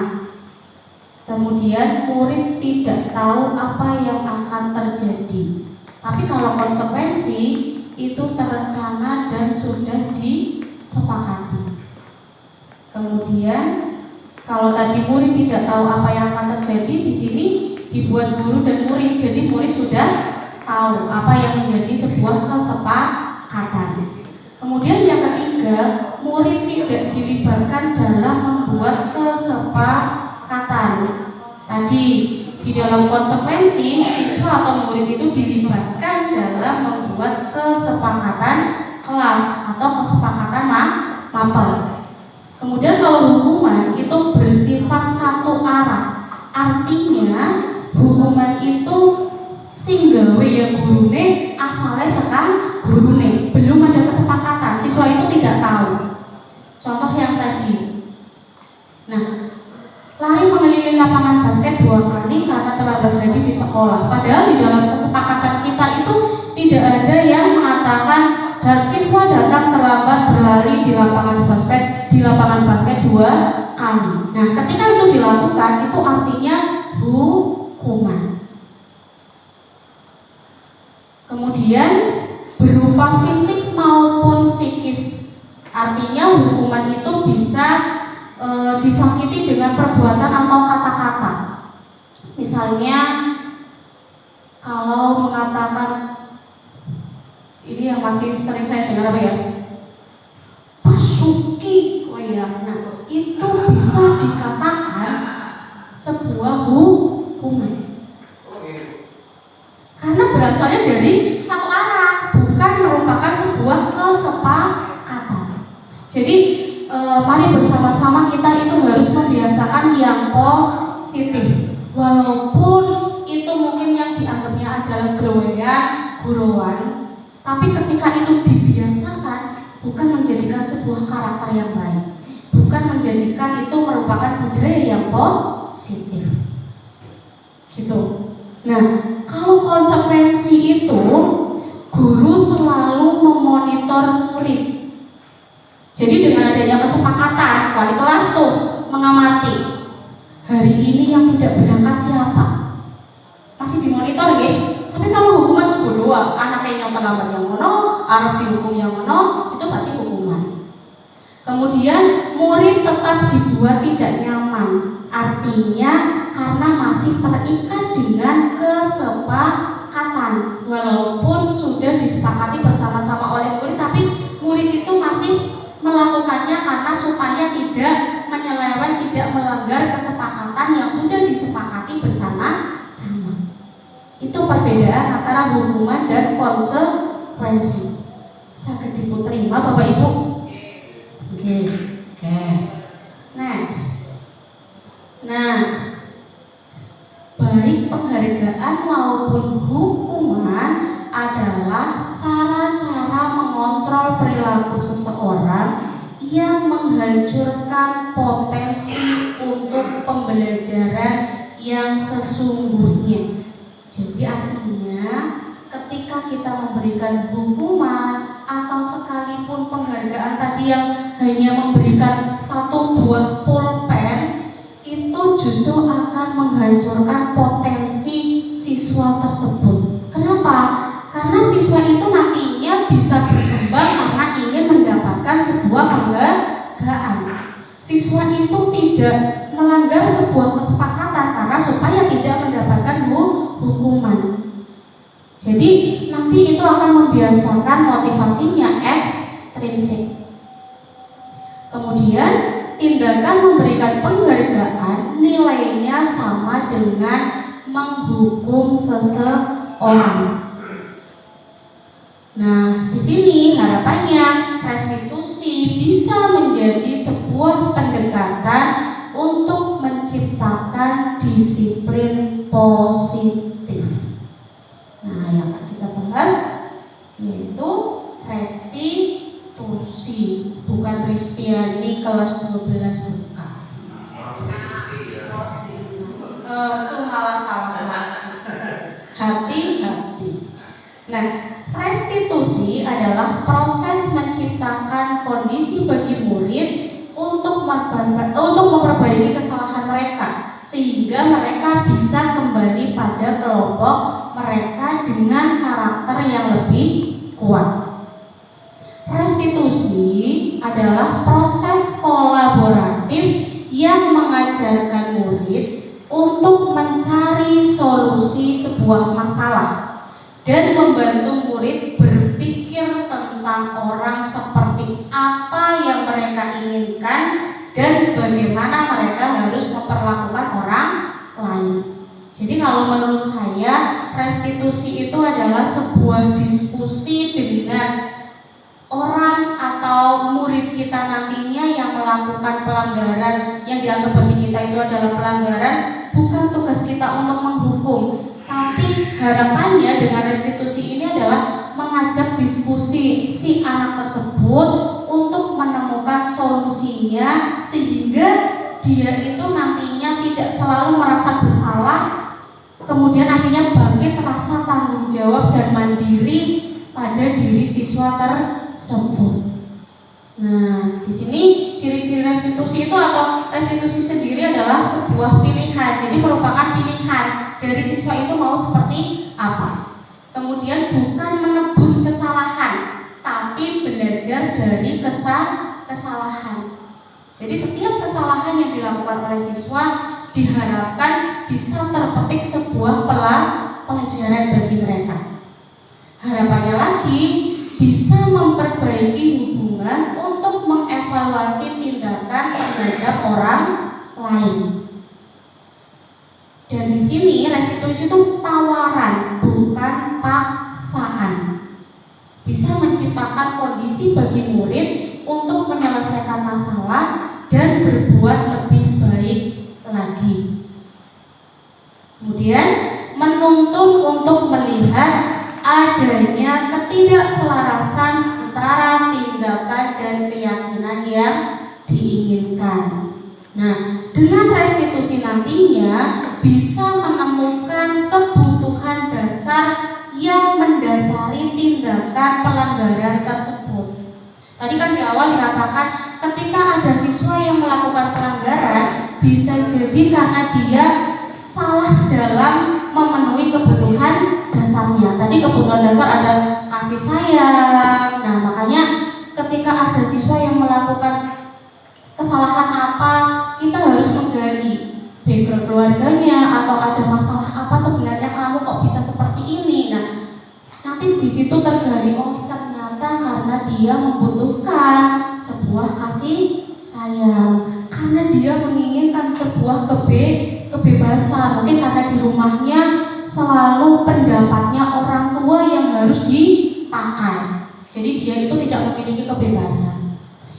Speaker 3: kemudian murid tidak tahu apa yang akan terjadi. Tapi kalau konsekuensi itu terencana dan sudah disepakati. Kemudian kalau tadi murid tidak tahu apa yang akan terjadi, di sini dibuat guru dan murid, jadi murid sudah tahu apa yang menjadi sebuah kesepakatan. Kemudian yang ketiga, murid tidak dilibatkan dalam membuat kesepakatan. Tadi di dalam konsekuensi, siswa atau murid itu dilibatkan dalam membuat kesepakatan kelas atau kesepakatan mapel. Kemudian kalau hukuman itu bersifat satu arah, artinya hukuman itu singgawe ya gurune, asalnya sekang gurune, belum ada kesepakatan, siswa itu tidak tahu. Contoh yang tadi, nah, lari mengelilingi lapangan basket 2 kali karena terlambat hadir di sekolah. Padahal di dalam kesepakatan kita itu tidak ada yang mengatakan dan siswa datang terlambat berlari di lapangan basket 2 kali. Nah, ketika itu dilakukan, itu artinya hukuman. Kemudian berupa fisik maupun psikis, artinya hukuman itu bisa disakiti dengan perbuatan atau kata-kata. Misalnya kalau mengatakan, ini yang masih sering saya dengar apa ya? Pas bisa dikatakan sebuah hukuman. Karena berasalnya dari satu arah, bukan merupakan sebuah kesepakatan. Jadi mari bersama-sama kita itu harus membiasakan yang positif. Walaupun itu mungkin yang dianggapnya adalah guruan, tapi ketika itu dibiasakan, bukan menjadikan sebuah karakter yang baik, bukan menjadikan itu merupakan budaya yang positif. Gitu. Nah, kalau konsekuensi itu, guru selalu memonitor murid. Jadi dengan adanya kesepakatan, wali kelas tuh mengamati. Hari ini yang tidak berangkat siapa? Masih dimonitor ya. Tapi kalau hukuman sepuluh anaknya yang terlambat yang mono, arep dihukum yang mono, itu berarti hukuman. Kemudian murid tetap dibuat tidak nyaman. Artinya karena masih terikat dengan kesepakatan. Walaupun sudah disepakati bersama-sama oleh murid, tapi murid itu masih melakukannya karena supaya tidak menyeleweng, tidak melanggar kesepakatan yang sudah disepakati bersama-sama. Itu perbedaan antara hukuman dan konsekuensi. Saged diterima Bapak Ibu? Oke. Next. Nah, baik penghargaan maupun hukuman adalah cara-cara mengontrol perilaku seseorang yang menghancurkan potensi untuk pembelajaran yang sesungguhnya. Jadi artinya ketika kita memberikan hukuman atau sekalipun penghargaan tadi yang hanya memberikan satu buah pulpen, itu justru akan menghancurkan potensi siswa tersebut. Kenapa? Karena siswa itu nantinya bisa berkembang karena ingin mendapatkan sebuah penghargaan. Siswa itu tidak melanggar sebuah kesepakatan karena supaya tidak mendapatkan hukuman. Jadi nanti itu akan membiasakan motivasinya ekstrinsik. Kemudian tindakan memberikan penghargaan nilainya sama dengan menghukum seseorang. Nah, di sini harapannya restitusi bisa menjadi sebuah pendekatan untuk menciptakan disiplin positif. Nah, yang akan kita bahas yaitu restitusi, bukan Ristiani kelas 12 bukan. Itu malah salah. Hati-hati. Nah, restitusi adalah proses menciptakan kondisi bagi murid untuk memperbaiki kesalahan mereka sehingga mereka bisa kembali pada kelompok mereka dengan karakter yang lebih kuat. Restitusi adalah proses kolaboratif yang mengajarkan murid untuk mencari solusi sebuah masalah dan membantu murid berpikir tentang orang seperti apa yang mereka inginkan dan bagaimana mereka harus memperlakukan orang lain. Jadi kalau menurut saya restitusi itu adalah sebuah diskusi dengan orang atau murid kita nantinya yang melakukan pelanggaran yang dianggap bagi kita itu adalah pelanggaran. Bukan tugas kita untuk menghukum, tapi harapannya dengan restitusi ini adalah mengajak diskusi si anak tersebut untuk menemukan solusinya sehingga dia itu nantinya tidak selalu merasa bersalah, kemudian akhirnya bangkit rasa tanggung jawab dan mandiri pada diri siswa tersebut. Nah, di sini ciri-ciri restitusi itu atau restitusi sendiri adalah sebuah pilihan. Jadi merupakan pilihan dari siswa itu mau seperti apa. Kemudian bukan menebus kesalahan, tapi belajar dari kesalahan. Jadi setiap kesalahan yang dilakukan oleh siswa diharapkan bisa terpetik sebuah pelajaran bagi mereka. Harapannya lagi bisa memperbaiki hubungan untuk mengevaluasi tindakan terhadap orang lain. Dan di sini restitusi itu tawaran, bukan paksaan. Bisa menciptakan kondisi bagi murid untuk menyelesaikan masalah dan berbuat lebih baik lagi. Kemudian menuntun untuk melihat adanya ketidakselarasan antara tindakan dan keyakinan yang diinginkan. Nah, dengan restitusi nantinya bisa menemukan kebutuhan dasar yang mendasari tindakan pelanggaran tersebut. Tadi kan di awal dikatakan ketika ada siswa yang melakukan pelanggaran bisa jadi karena dia salah dalam memenuhi kebutuhan dasarnya. Tadi kebutuhan dasar ada kasih sayang. Nah, makanya ketika ada siswa yang melakukan kesalahan apa, kita harus menggali background keluarganya atau ada masalah apa sebenarnya kamu kok bisa seperti ini. Nah, nanti di situ tergali, oh ternyata karena dia membutuhkan sebuah kasih sayang, karena dia menginginkan sebuah kebebasan. Mungkin karena di rumahnya selalu pendapatnya orang tua yang harus dipakai, jadi dia itu tidak memiliki kebebasan.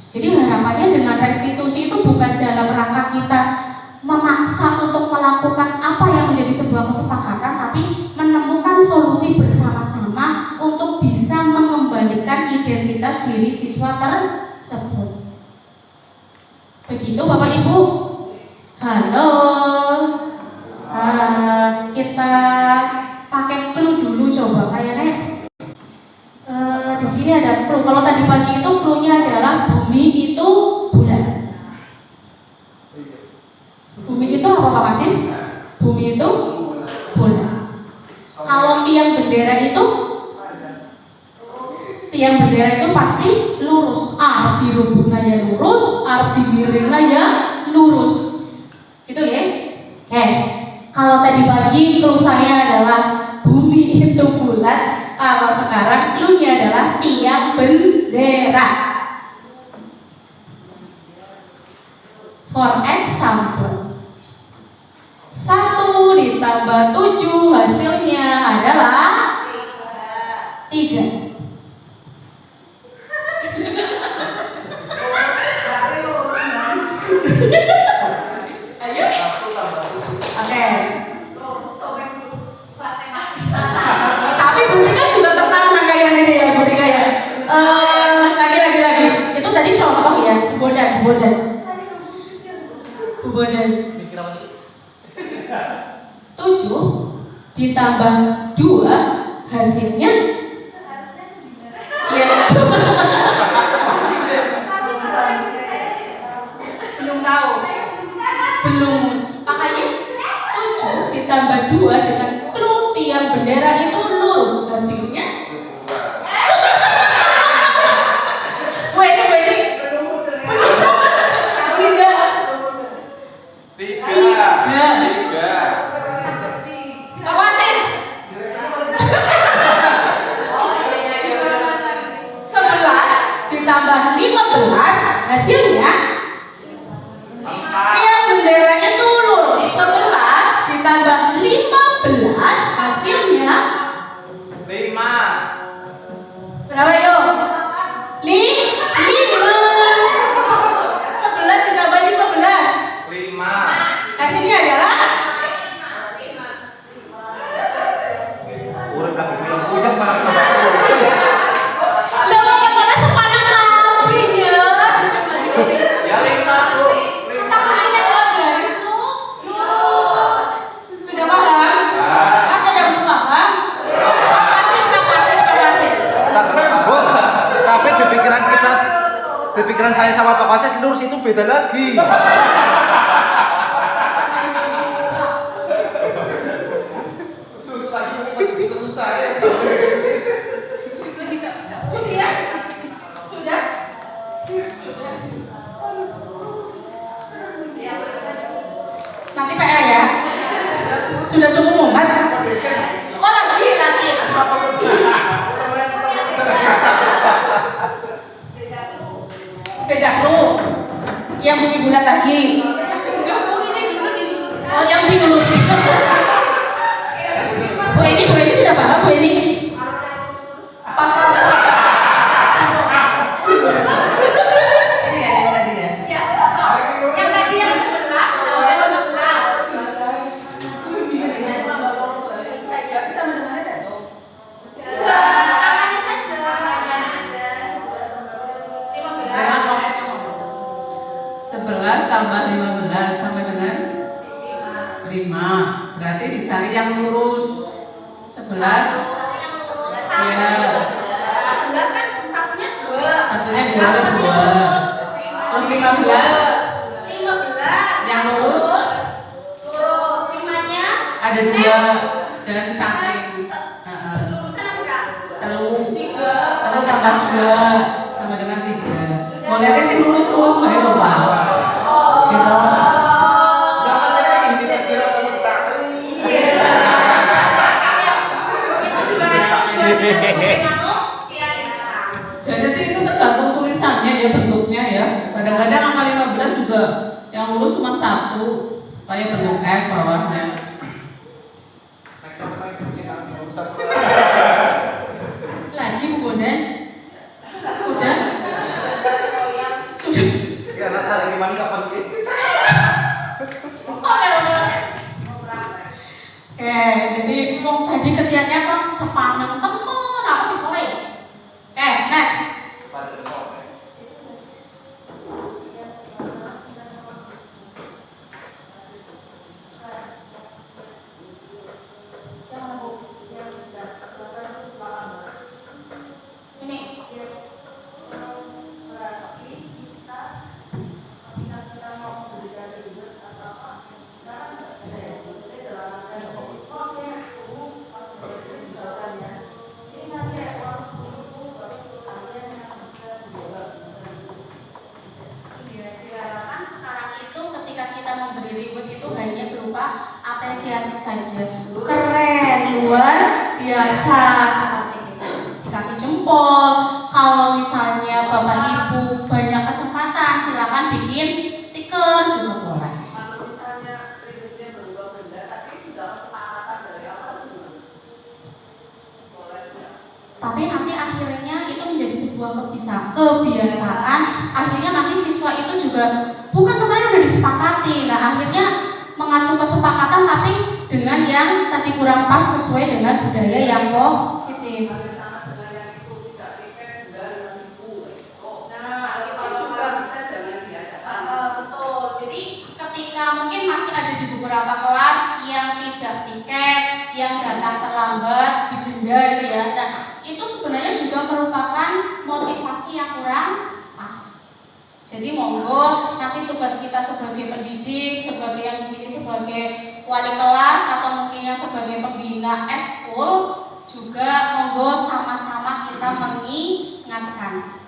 Speaker 3: Jadi harapannya dengan restitusi itu bukan dalam rangka kita memaksa untuk melakukan apa yang menjadi sebuah kesepakatan, tapi menemukan solusi bersama-sama untuk bisa mengembalikan identitas diri siswa tersebut. Begitu Bapak Ibu? Halo. Kita pakai clue dulu coba kayaknya. Di sini ada clue. Kalau tadi pagi itu clue-nya adalah bumi itu bulat. Bumi itu apa Pak Sis? Bumi itu bulat. Kalau tiang bendera itu pasti lurus. Arep dirubungna ya lurus, arep dimiringna ya lurus. Gitu ya? Oke. Kalau tadi pagi clue saya adalah bumi itu bulat. Kalau sekarang clue-nya adalah tiang bendera. For example, 1 ditambah 7 hasilnya adalah 3. Ayo. Oke. Tapi Butika juga tertantang kayak ini ya, Butika ya. Lagi. Itu tadi contoh ya, bubodan. Bubodan. 7 ditambah 2 hasilnya ya. Belum. Makanya 7 ditambah 2 dengan clue tiang bendera itu lurus, hasilnya Wedi Tiga. Pak Wasis 11 ditambah 15 hasilnya tiang bendera itu lurus. 11 ditambah 15 hasilnya
Speaker 6: 5.
Speaker 3: berapa yuk? 5. 11 ditambah 15 hasilnya adalah lah mau ketemu sepanjang kabin ya.
Speaker 6: Ya 5 Bu.
Speaker 3: Kata kuncinya adalah garis lurus. Sudah paham? Asal yang belum paham? Pak Pasis.
Speaker 6: Tapi di pikiran saya sama Pak Wasis lurus itu beda lagi. Susah ya.
Speaker 3: Udah? Sudah? Nanti PR ya. Sudah cukup mumet? Oh lagi. Beda clue. Yang bumi bulat lagi. Enggak Oh, yang dilurus. Bu Eni sudah paham Bu Eni?
Speaker 4: Yang tadi yang 11 sampai 15. Angkanya saja.
Speaker 7: 11 tambah 15 sama dengan 5. Berarti dicari yang lurus. 11 ya.
Speaker 4: 11 kan satunya 2.
Speaker 7: Satunya 2 ada 2. Terus 15 yang lurus
Speaker 4: Terus 5-nya
Speaker 7: ada 2 dan samping.
Speaker 4: lurusan apa enggak?
Speaker 7: Telu
Speaker 4: 3.
Speaker 7: tambah 3 sama dengan 3. Mau lihatnya sih lurus-lurus bae lho Pak. Gitu.
Speaker 4: Itu juga ada tujuannya sebagai manusia Islam.
Speaker 7: Jadi sih itu tergantung tulisannya ya, bentuknya ya. Kadang-kadang angka 15 juga yang lurus cuma 1, kayak bentuk S bawahnya.
Speaker 3: Lagi Bu Bondan? Sudah?
Speaker 6: Ya, anak saya gimana kapan gitu?
Speaker 3: Oke, jadi wong tadi ketiannya kok sepaneng temen aku di sore. Oke, next. Yang mana Bu? Ini. Diharapkan sekarang itu ketika kita memberi reward itu hanya berupa apresiasi saja. Keren, luar biasa seperti itu. Dikasih jempol. Kalau misalnya Bapak Ibu banyak kesempatan, silakan bikin stiker juga boleh.
Speaker 7: Kalau misalnya ribetnya berubah benda tapi sudah kesepakatan dari awal boleh.
Speaker 3: Tapi nanti akhirnya itu menjadi sebuah kebiasaan. Akhirnya nanti siswa itu juga bukan kemarin udah disepakati. Nah akhirnya mengacu kesepakatan tapi dengan yang tadi kurang pas sesuai dengan budaya yang positif. Nah itu juga
Speaker 7: bisa jangan diadakan.
Speaker 3: betul. Jadi ketika mungkin masih ada di beberapa kelas yang tidak piket, yang datang terlambat didenda itu ya. Nah itu sebenarnya juga merupakan motivasi yang kurang pas. Jadi monggo nanti tugas kita sebagai pendidik, sebagai yang di sini sebagai wali kelas atau mungkin yang sebagai pembina eskul juga monggo sama-sama kita mengingatkan.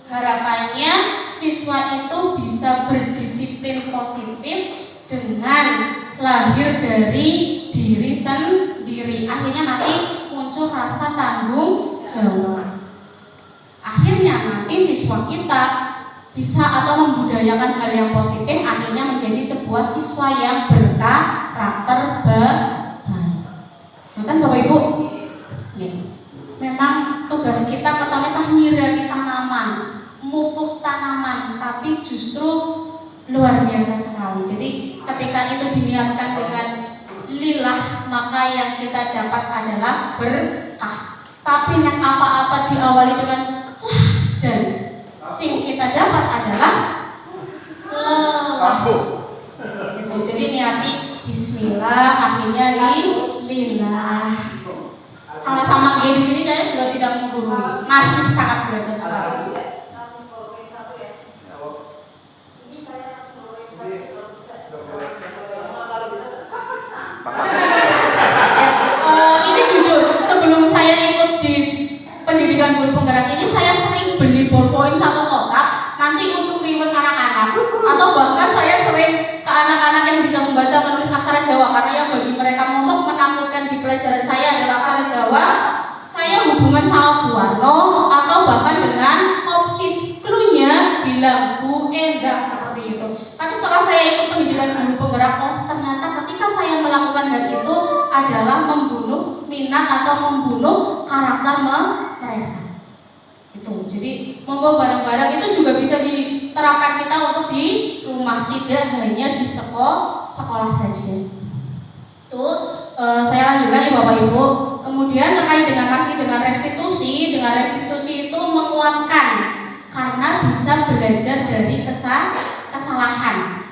Speaker 3: Harapannya siswa itu bisa berdisiplin positif dengan lahir dari diri sendiri. Akhirnya nanti muncul rasa tanggung jawab. Akhirnya nanti siswa kita bisa atau membudayakan hal yang positif, akhirnya menjadi sebuah siswa yang berkarakter baik. Nonton Bapak Ibu? Nih. Memang tugas kita ketone tah nyirami tanaman, mupuk tanaman, tapi justru luar biasa sekali. Jadi ketika itu diniatkan dengan lillah, maka yang kita dapat adalah berkah. Tapi yang apa-apa diawali dengan lahjan, sing kita dapat adalah lelah. Itu jadi niati bismillah, akhirnya lillah. Sama-sama di sini saya juga tidak menggurui, masih sangat belajar sekali. Ini jujur, sebelum saya ikut di pendidikan guru penggerak ini, saya sering beli ballpoint 1 kotak nanti untuk reward anak-anak, atau bahkan saya sering ke anak-anak yang bisa membaca menulis aksara Jawa, karena yang bagi mereka momok menakutkan di pelajaran saya adalah aksara Jawa. Saya hubungan sama Bu Warno atau bahkan dengan opsi clue-nya bilang Bu Endang seperti itu. Tapi setelah saya ikut pendidikan guru penggerak, oh ternyata ketika melakukan hal itu adalah membunuh minat atau membunuh karakter mereka. Itu. Jadi monggo bareng-bareng itu juga bisa diterapkan kita untuk di rumah, tidak hanya di sekolah saja. Itu saya lanjutkan nih Bapak Ibu. Kemudian terkait dengan masih dengan restitusi itu menguatkan karena bisa belajar dari kesalahan.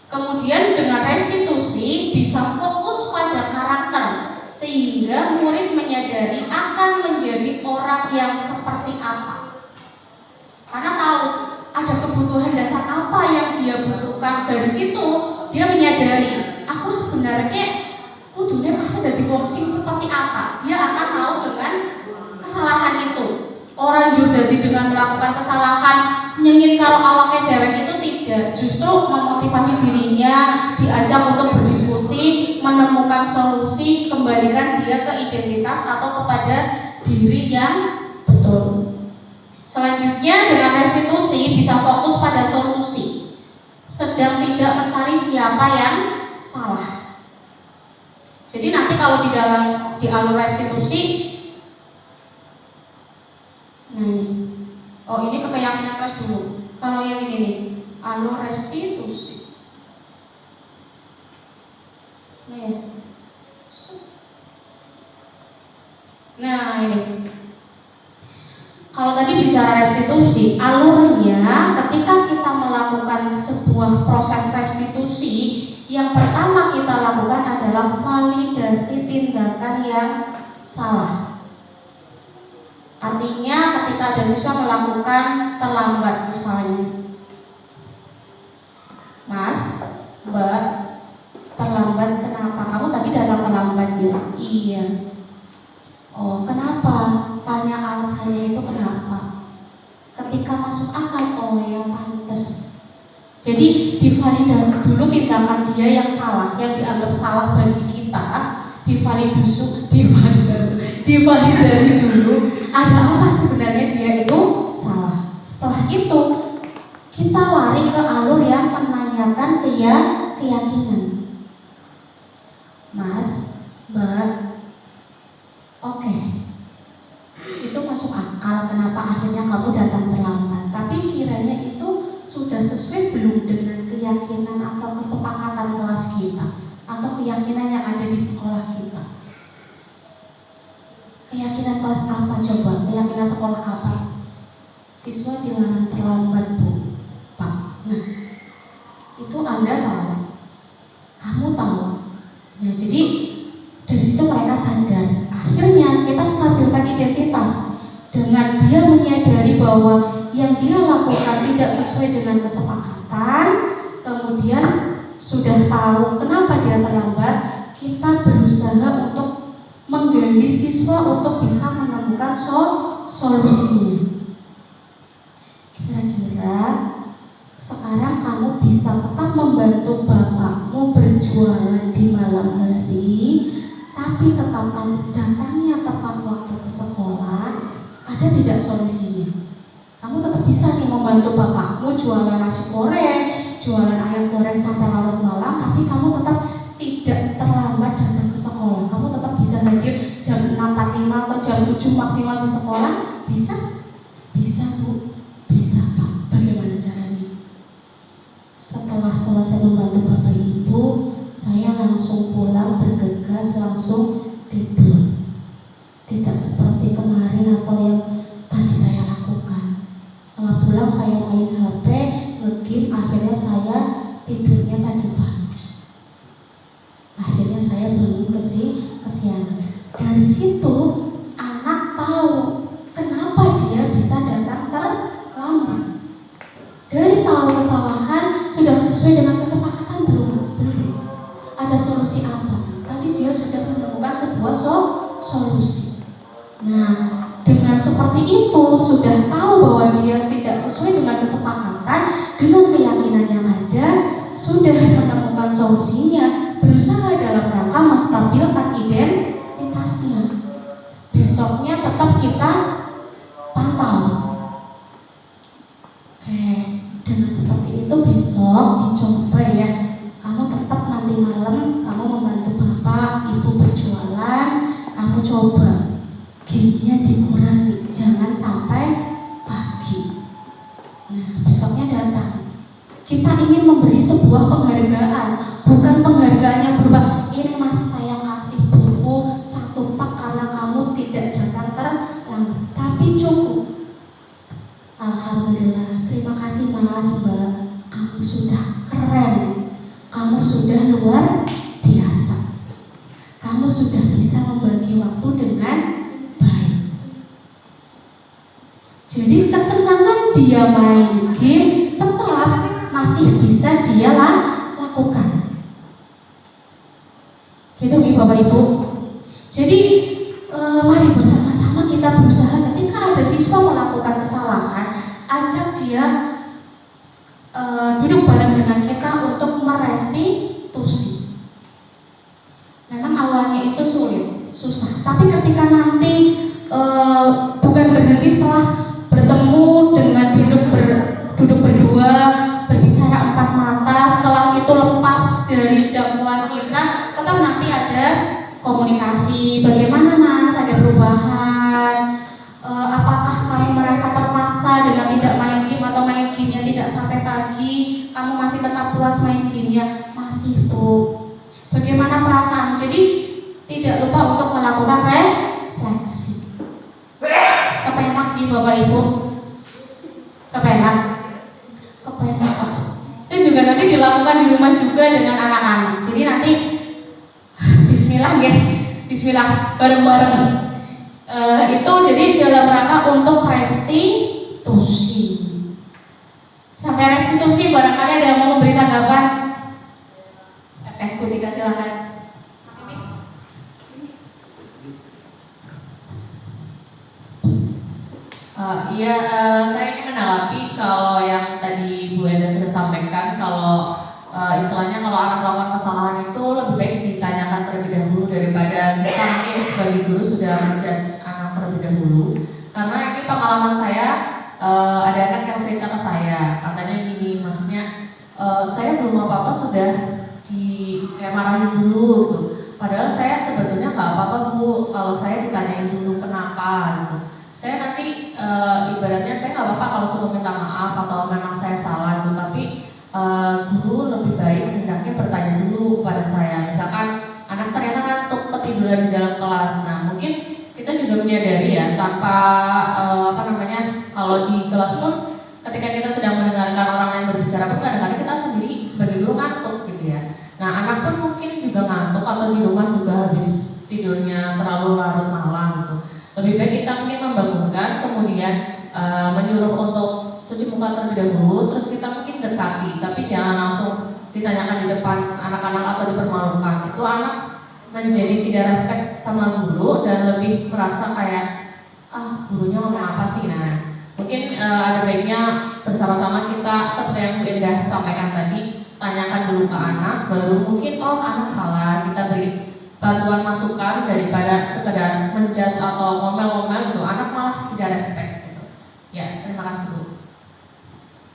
Speaker 3: Kemudian dengan restitusi bisa fokus pada karakter sehingga murid menyadari akan menjadi orang yang seperti apa. Karena tahu ada kebutuhan dasar apa yang dia butuhkan, dari situ dia menyadari aku sebenarnya kudunya masa dari wong sing seperti apa. Dia akan tahu dengan kesalahan itu. Orang juga dengan melakukan kesalahan nyengit kalau awaknya dewek itu tidak, justru memotivasi dirinya, diajak untuk berdiskusi, menemukan solusi, kembalikan dia ke identitas atau kepada diri yang betul. Selanjutnya dengan restitusi bisa fokus pada solusi, sedang tidak mencari siapa yang salah. Jadi nanti kalau di alur restitusi, nah ini ke keyakinan kelas dulu. Kalau yang ini nih, alur restitusi. Nah ini. Kalau tadi bicara restitusi, alurnya ketika kita melakukan sebuah proses restitusi, yang pertama kita lakukan adalah validasi tindakan yang salah. Artinya ketika ada siswa melakukan terlambat misalnya, Mas, Mbak, terlambat kenapa? Kamu tadi datang terlambat ya? Iya. Oh, kenapa? Tanya alasannya itu kenapa? Ketika masuk akal, oh yang pantas. Jadi divalidasi dulu tindakan dia yang salah, yang dianggap salah bagi kita, divalidasi dulu. Ada apa sebenarnya dia itu salah. Setelah itu kita lari ke alur yang menanyakan keyakinan. Mas, Mbak, oke, itu masuk akal kenapa akhirnya kamu datang terlambat. Tapi kiranya itu sudah sesuai belum dengan keyakinan atau kesepakatan kelas kita, atau keyakinan yang ada di sekolah kita. Keyakinan kelas apa coba? Keyakinan sekolah apa? Siswa dilarang terlambat, Bu, Pak. Nah, itu Anda tahu, kamu tahu. Nah, jadi dari situ mereka sadar. Akhirnya kita stabilkan identitas dengan dia menyadari bahwa yang dia lakukan tidak sesuai dengan kesepakatan. Kemudian sudah tahu kenapa dia terlambat, kita berusaha untuk menggali siswa untuk bisa menemukan solusinya. Kira-kira sekarang kamu bisa tetap membantu bapakmu berjualan di malam hari, tapi tetap kamu datangnya tepat waktu ke sekolah, ada tidak solusinya? Kamu tetap bisa nih membantu bapakmu jualan nasi goreng, jualan ayam goreng sampai larut malam, tapi kamu tetap tidak terlambat datang ke sekolah. Kamu tetap bisa hadir jam 6.45 atau jam 7 maksimal di sekolah. Bisa? Bisa, Bu. Bisa, Pak. Bagaimana caranya? Setelah selesai membantu Bapak Ibu, saya langsung pulang bergegas, langsung tidur. Tidak seperti kemarin atau yang tadi saya lakukan. Setelah pulang saya main HP, nge-game, akhirnya saya tidurnya tadi pagi. Akhirnya saya bangun kesiangan. Dari situ anak tahu kenapa dia bisa datang terlambat. Dari tahu kesalahan, sudah sesuai dengan kesepakatan belum? Belum. Ada solusi apa? Tadi dia sudah menemukan sebuah solusi. Nah, dengan seperti itu sudah tahu bahwa dia tidak sesuai dengan kesepakatan, dengan keyakinan yang ada, sudah menemukan solusinya, berusaha dalam rangka menstabilkan identitasnya. Besoknya tetap kita pantau. Oke, dengan seperti itu besok dicoba ya. Kamu tetap nanti malam kamu coba gamenya dikurangi, jangan sampai pagi. Nah, besoknya datang. Kita ingin memberi sebuah penghargaan, bukan penghargaan yang berupa ini mas saya kasih buku 1 pak karena kamu tidak datang terlambat, tapi cukup. Alhamdulillah, terima kasih mas mbak, kamu sudah keren, kamu sudah luar biasa, kamu sudah bisa membagi waktu dengan baik. Jadi kesenangan dia main game tetap masih bisa dia lakukan. Gitu nih Bapak Ibu. Jadi mari bersama-sama kita berusaha ketika ada siswa melakukan kesalahan, ajak dia duduk bareng dengan kita untuk merestitusi. Memang awalnya itu sulit, susah, tapi ketika nanti bukan berhenti setelah bertemu dengan duduk berdua, berbicara 4 mata, setelah itu lepas dari jamuan kita, tetap nanti ada komunikasi. Bagaimana mas, ada perubahan? Apakah kamu merasa terpaksa dengan tidak main game atau main gamenya tidak sampai pagi? Kamu masih tetap puas main gamenya? Masih tuh. Bagaimana perasaan? Jadi tidak lupa untuk melakukan refleksi. Kepenak nih Bapak Ibu? Kepenak? Kepenak. Itu juga nanti dilakukan di rumah juga dengan anak-anak. Jadi nanti bismillah ya, bismillah bareng-bareng. Itu jadi dalam rangka untuk restitusi. Sampai restitusi barangkali ada yang mau memberi tanggapan? Oke, Bu Tika silakan.
Speaker 8: Saya ingin menanggapi kalau yang tadi Bu Enda sudah sampaikan, kalau istilahnya kalau anak melakukan kesalahan itu lebih baik ditanyakan terlebih dahulu daripada kita mungkin sebagai guru sudah menjudge anak terlebih dahulu. Karena ini pengalaman saya, ada anak yang cerita ke saya, katanya gini, maksudnya saya belum apa-apa sudah kayak marahin dulu gitu. Padahal saya sebetulnya nggak apa-apa Bu, kalau saya ditanyain dulu kenapa gitu. Saya nanti ibaratnya saya nggak apa-apa kalau suruh minta maaf atau memang saya salah gitu, tapi guru lebih baik hendaknya bertanya dulu kepada saya. Misalkan anak ternyata ngantuk ketiduran di dalam kelas, nah mungkin kita juga menyadari ya tanpa kalau di kelas pun ketika kita sedang mendengarkan orang lain berbicara pun kadang-kadang kita sendiri sebagai guru ngantuk gitu ya. Nah anak pun mungkin juga ngantuk atau di rumah juga habis tidurnya terlalu larut malam gitu. Lebih baik kita mungkin membangunkan, kemudian menyuruh untuk cuci muka terlebih dahulu, terus kita mungkin dekati, tapi jangan langsung ditanyakan di depan anak-anak atau dipermalukan. Itu anak menjadi tidak respect sama guru dan lebih merasa kayak gurunya ngomong apa sih. Nah mungkin ada baiknya bersama-sama kita seperti yang Bu Endah sampaikan tadi, tanyakan dulu ke anak, baru mungkin anak salah, kita beri bantuan masukan daripada sekedar menjudge atau ngomel-ngomel gitu, anak malah tidak respect gitu. Ya, terima kasih Bu.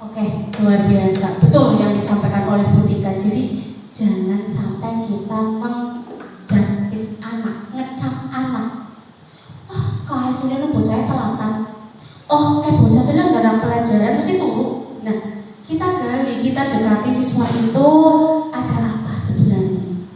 Speaker 3: Oke, luar biasa. Betul yang disampaikan oleh Bu Tika. Jadi jangan sampai kita menjustice anak, ngecap anak. Kayak itu dia bocahnya telatan. Kayak bocah itu nggak ada pelajaran mesti turu. Nah, kita gali, kita dekati siswa itu ada apa sebenarnya.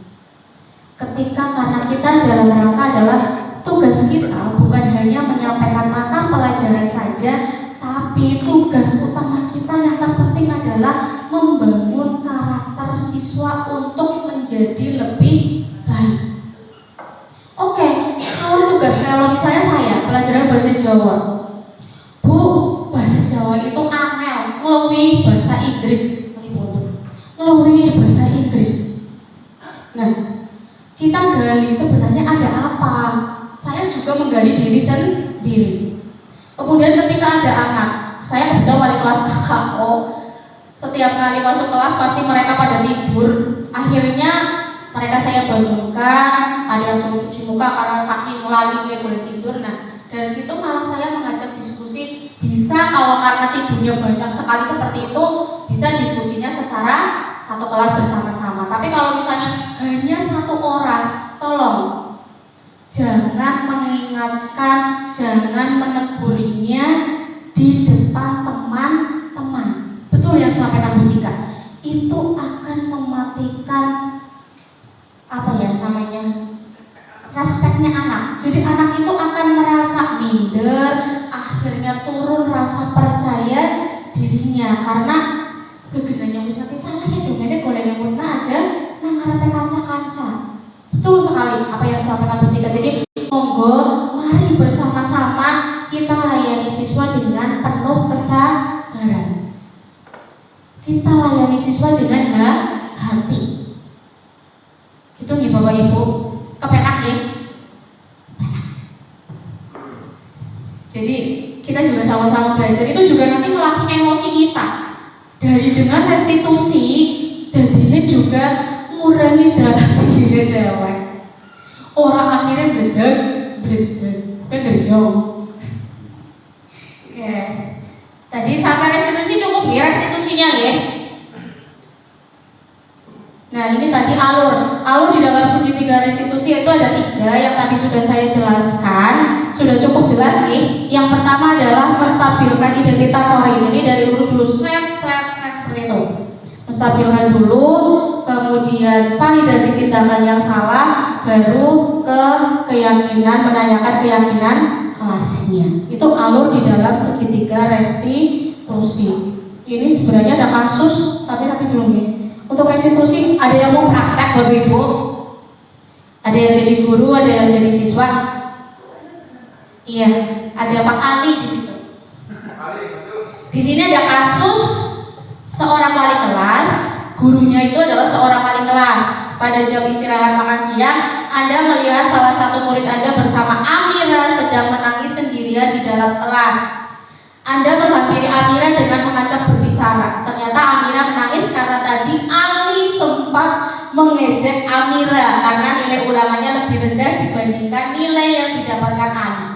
Speaker 3: Ketika karena kita dalam rangka adalah tugas kita bukan hanya menyampaikan mata pelajaran saja, tapi tugas utama kita yang terpenting adalah membangun karakter siswa untuk menjadi lebih baik. Oke, kalau misalnya saya pelajaran bahasa Jawa, Bu, bahasa Jawa itu angel, ngeluwi bahasa Inggris, ngeluwi bahasa Inggris. Nah, kita gali sebenarnya ada apa. Saya juga menggali diri sendiri. Kemudian ketika ada anak, saya kebetulan wali kelas KKO, setiap kali masuk kelas pasti mereka pada tidur. Akhirnya mereka saya bangunkan, ada yang suruh cuci muka karena saking lalingnya boleh tidur. Nah dari situ malah saya mengajak diskusi, bisa kalau karena tidurnya banyak sekali seperti itu, bisa diskusinya secara satu kelas bersama-sama. Tapi kalau misalnya hanya satu orang, tolong jangan mengingatkan, jangan menegurinya di depan teman-teman. Betul yang disampaikan Bu Tika. Itu akan mematikan respeknya anak. Jadi anak itu akan merasa minder, akhirnya turun rasa percaya dirinya karena degenanya wis ngerti salah ya dong, ini golek mutna aja nang ngarepe kanca-kanca. Betul sekali apa yang disampaikan Bu Tika. Jadi monggo mari bersama-sama kita layani siswa dengan penuh kesadaran. Kita layani siswa dengan hati. Gitu nih Bapak Ibu. Kepenak ya? Kepenak. Jadi kita juga sama-sama belajar itu juga nanti melatih emosi kita. Dari dengan restitusi, dan ini juga ngurangi darah tinggi dewek. Orang akhirnya bledek, begerjong. Oke. Tadi sampai restitusi cukup ya restitusinya ya. Nah ini tadi alur di dalam segitiga restitusi itu ada 3 yang tadi sudah saya jelaskan, sudah cukup jelas nih. Yang pertama adalah menstabilkan identitas sorry, jadi dari lurus dulu sret seperti itu. Menstabilkan dulu, kemudian validasi tindakan yang salah, baru ke keyakinan, menanyakan keyakinan kelasnya. Itu alur di dalam segitiga restitusi. Ini sebenarnya ada kasus, tapi belum ya. Untuk restitusi ada yang mau praktek Bapak Ibu, ada yang jadi guru, ada yang jadi siswa. Iya, ada Pak Ali di situ. Di sini ada kasus seorang wali kelas, gurunya itu adalah seorang wali kelas. Pada jam istirahat makan siang, Anda melihat salah satu murid Anda bersama Amira sedang menangis sendirian di dalam kelas. Anda menghampiri Amira dengan mengajak berbicara. Ternyata Amira menangis karena tadi Ali sempat mengejek Amira karena nilai ulangannya lebih rendah dibandingkan nilai yang didapatkan Ali.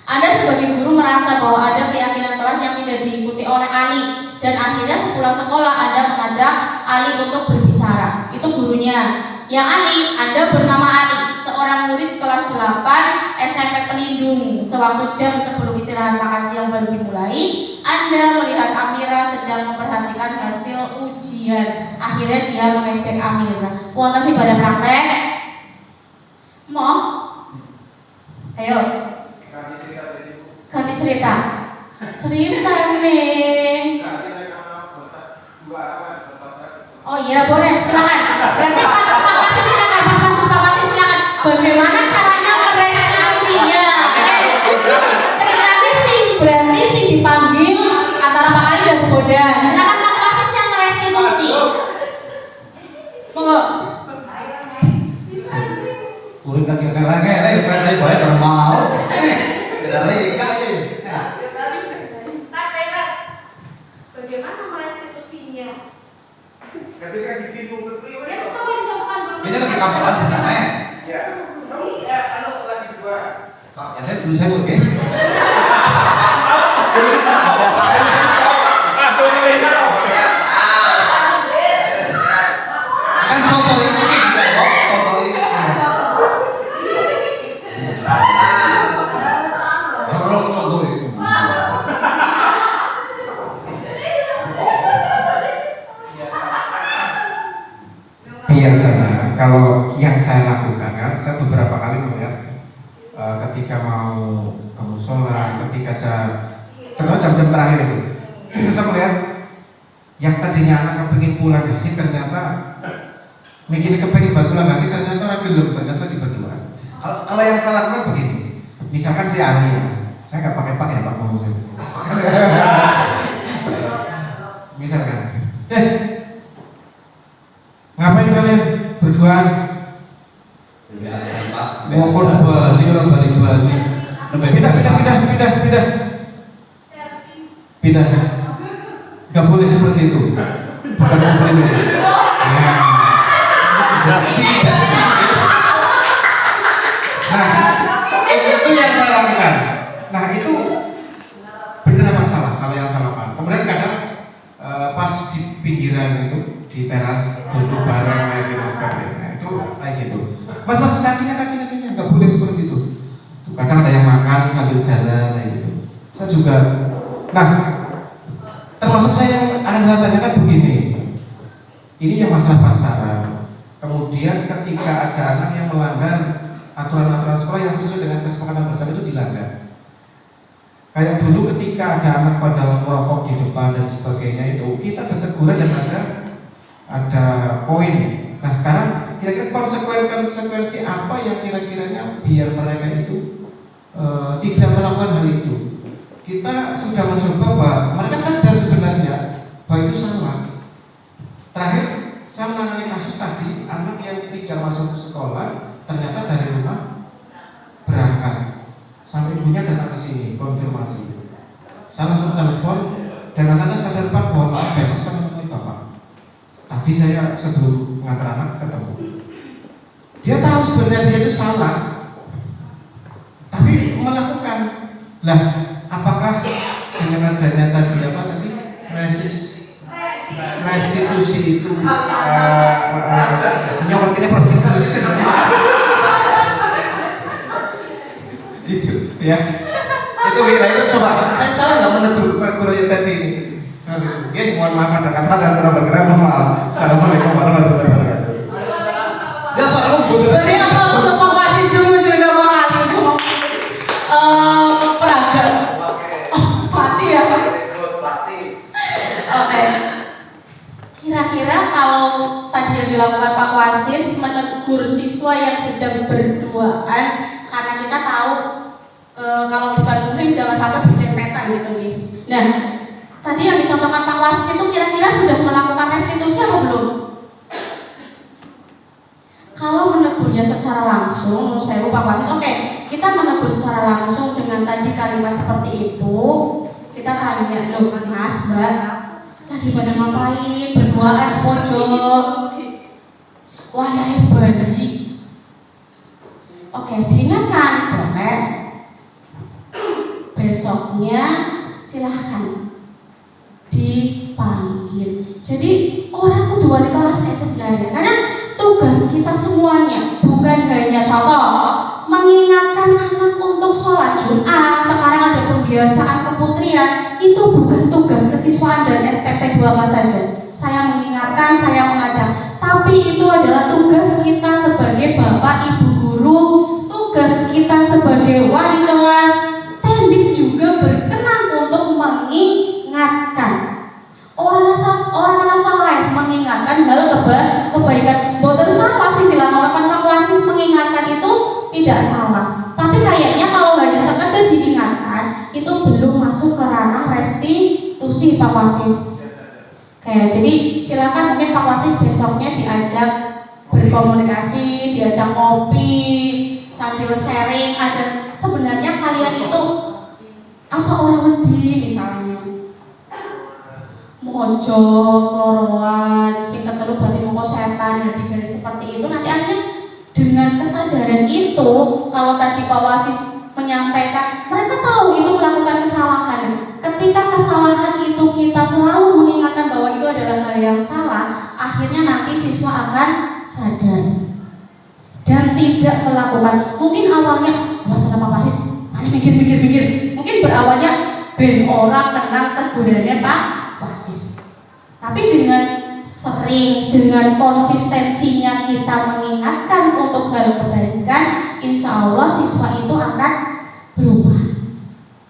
Speaker 3: Anda sebagai guru merasa bahwa ada keyakinan kelas yang tidak diikuti oleh Ali, dan akhirnya sepulang sekolah Anda mengajak Ali untuk berbicara. Itu gurunya. Yang Ali, Anda bernama Ali, seorang murid kelas 8 SMP Pelindung. Sewaktu jam sebelum istirahat makan siang baru dimulai, Anda melihat Amira sedang memperhatikan hasil ujian. Akhirnya dia mengejek Amira. Wonten sing pada praktek? Mau? Ayo. Ganti cerita. Cerita nih. Oh iya boleh, silakan. Berarti Pak Pasis silakan, Pak Pasis silakan. Bagaimana caranya merestitusinya? Ceritanya sih berarti sih dipanggil antara Pak Ali dan Bu Boda. Silakan Pak Pasis yang merestitusi. Monggo.
Speaker 6: Urip lagi saya boleh mau. Dari kali.
Speaker 3: Bagaimana merestitusinya?
Speaker 9: Tapi kan dibimbing berpriwe.
Speaker 3: Ya, coba disampaikan dulu.
Speaker 6: Ini harus kapan sebenarnya?
Speaker 9: Ya. Ya, lagi 2.
Speaker 6: Pak, ya saya dulu saya oke. Kan contoh ini juga kok, contoh ini. Kalau contoh ini.
Speaker 10: Biasanya kalau yang saya lakukan ya, saya beberapa kali melihat ketika mau ke musola, ketika saya terus jam-jam terakhir itu, saya melihat yang tadinya anak kepingin pulang sih ternyata mikirnya kepingin pulang sih ternyata orang gelap, ternyata lagi berdua. Kalau yang saya lakukan begini, misalkan si Ali ya, saya nggak pakai ya Pak mau saya. Misalkan, ngapain kalian berduaan? Mau Bali orang Bali. Pindah. Gak boleh seperti itu. Bukan komplain. Ya. Nah, itu yang saya lakukan. Nah, itu benar apa salah kalau yang saya lakukan? Kemudian kadang pas di pinggiran itu di teras duduk bareng kayak gitu sebagainya itu kayak gitu. Mas kakinya nggak boleh seperti kadang ada yang makan sambil jalan kayak gitu. Saya juga, nah termasuk saya yang akan saya tanyakan begini, ini yang masalah pacaran. Kemudian ketika ada anak yang melanggar aturan-aturan sekolah yang sesuai dengan kesepakatan bersama itu dilanggar. Kayak dulu ketika ada anak pada merokok di depan dan sebagainya itu kita ada teguran dan ada poin. Nah sekarang kira-kira konsekuensi apa yang kira-kiranya biar mereka itu tidak melakukan hal itu. Kita sudah mencoba bahwa mereka sadar sebenarnya bahwa itu salah. Terakhir saya menangani kasus tadi anak yang tidak masuk sekolah ternyata dari rumah berangkat. Sampai ibunya datang ke sini konfirmasi. Saya langsung telepon dan anaknya sadar, Pak, mohon maaf besok saya menemui Bapak. Tadi saya sebelum ngantar anak ketemu. Dia tahu sebenarnya dia itu salah, tapi melakukan. Lah, apakah dengan adanya tadi apa tadi restitusi itu nyokotinnya prostitusi? Itu ya itu coba saya salah nggak menegur yang tadi ini. Mungkin mohon maaf ada kata-kata kurang berkenan, mohon maaf. Assalamualaikum warahmatullahi wabarakatuh. Ya soalnya
Speaker 3: Jadi apa untuk Pak Wasis dulu juga Pak Ali ngomong peragam. Pasti ya. Oke. Kira-kira kalau tadi yang dilakukan Pak Wasis menegur siswa yang sedang berduaan, karena kita tahu kalau bukan muhrim jangan sampai berdempetan gitu nih. Nah, tadi yang dicontohkan Pak Wasis itu kira-kira sudah melakukan restitusi atau belum? Kalau menegurnya secara langsung, menurut saya Pak Wasis, oke, kita menegur secara langsung dengan tadi kalimat seperti itu. Kita tanya, loh Mas, Mbak, lagi pada ngapain? Berduaan pojok. Wah ya balik. Oke, diingatkan boleh. Besoknya silahkan dipanggil. Jadi orang kudu wali kelas sebenarnya, karena tugas kita semuanya bukan hanya contoh mengingatkan anak untuk sholat Jumat. Sekarang ada pembiasaan keputrian, itu bukan tugas kesiswaan dan STP 2K saja. Saya mengingatkan, saya mengajak, tapi itu adalah tugas kita sebagai bapak ibu guru, tugas kita sebagai wali kelas. Tendik juga berkenan untuk mengingatkan. Orang salah mengingatkan hal kebaikan. Boten salah sih dilakukan Pak Wasis, mengingatkan itu tidak salah. Tapi kayaknya kalau hanya sekedar diingatkan itu belum masuk ke ranah restitusi Pak Wasis. Kayak jadi silakan mungkin Pak Wasis besoknya diajak berkomunikasi, diajak ngopi sambil sharing. Ada sebenarnya kalian itu apa orang wedi misalnya mojok, loroan, sing ketelu berarti mongko setan, jadi seperti itu. Nanti akhirnya dengan kesadaran itu, kalau tadi Pak Wasis menyampaikan, mereka tahu itu melakukan kesalahan. Ketika kesalahan itu kita selalu mengingatkan bahwa itu adalah hal yang salah, akhirnya nanti siswa akan sadar dan tidak melakukan. Mungkin awalnya, masalah Pak Wasis, mikir. Mungkin berawalnya ben orang kenal tegurannya Pak Wasis. Tapi dengan sering, dengan konsistensinya kita mengingatkan untuk hal kebaikan, insya Allah siswa itu akan berubah.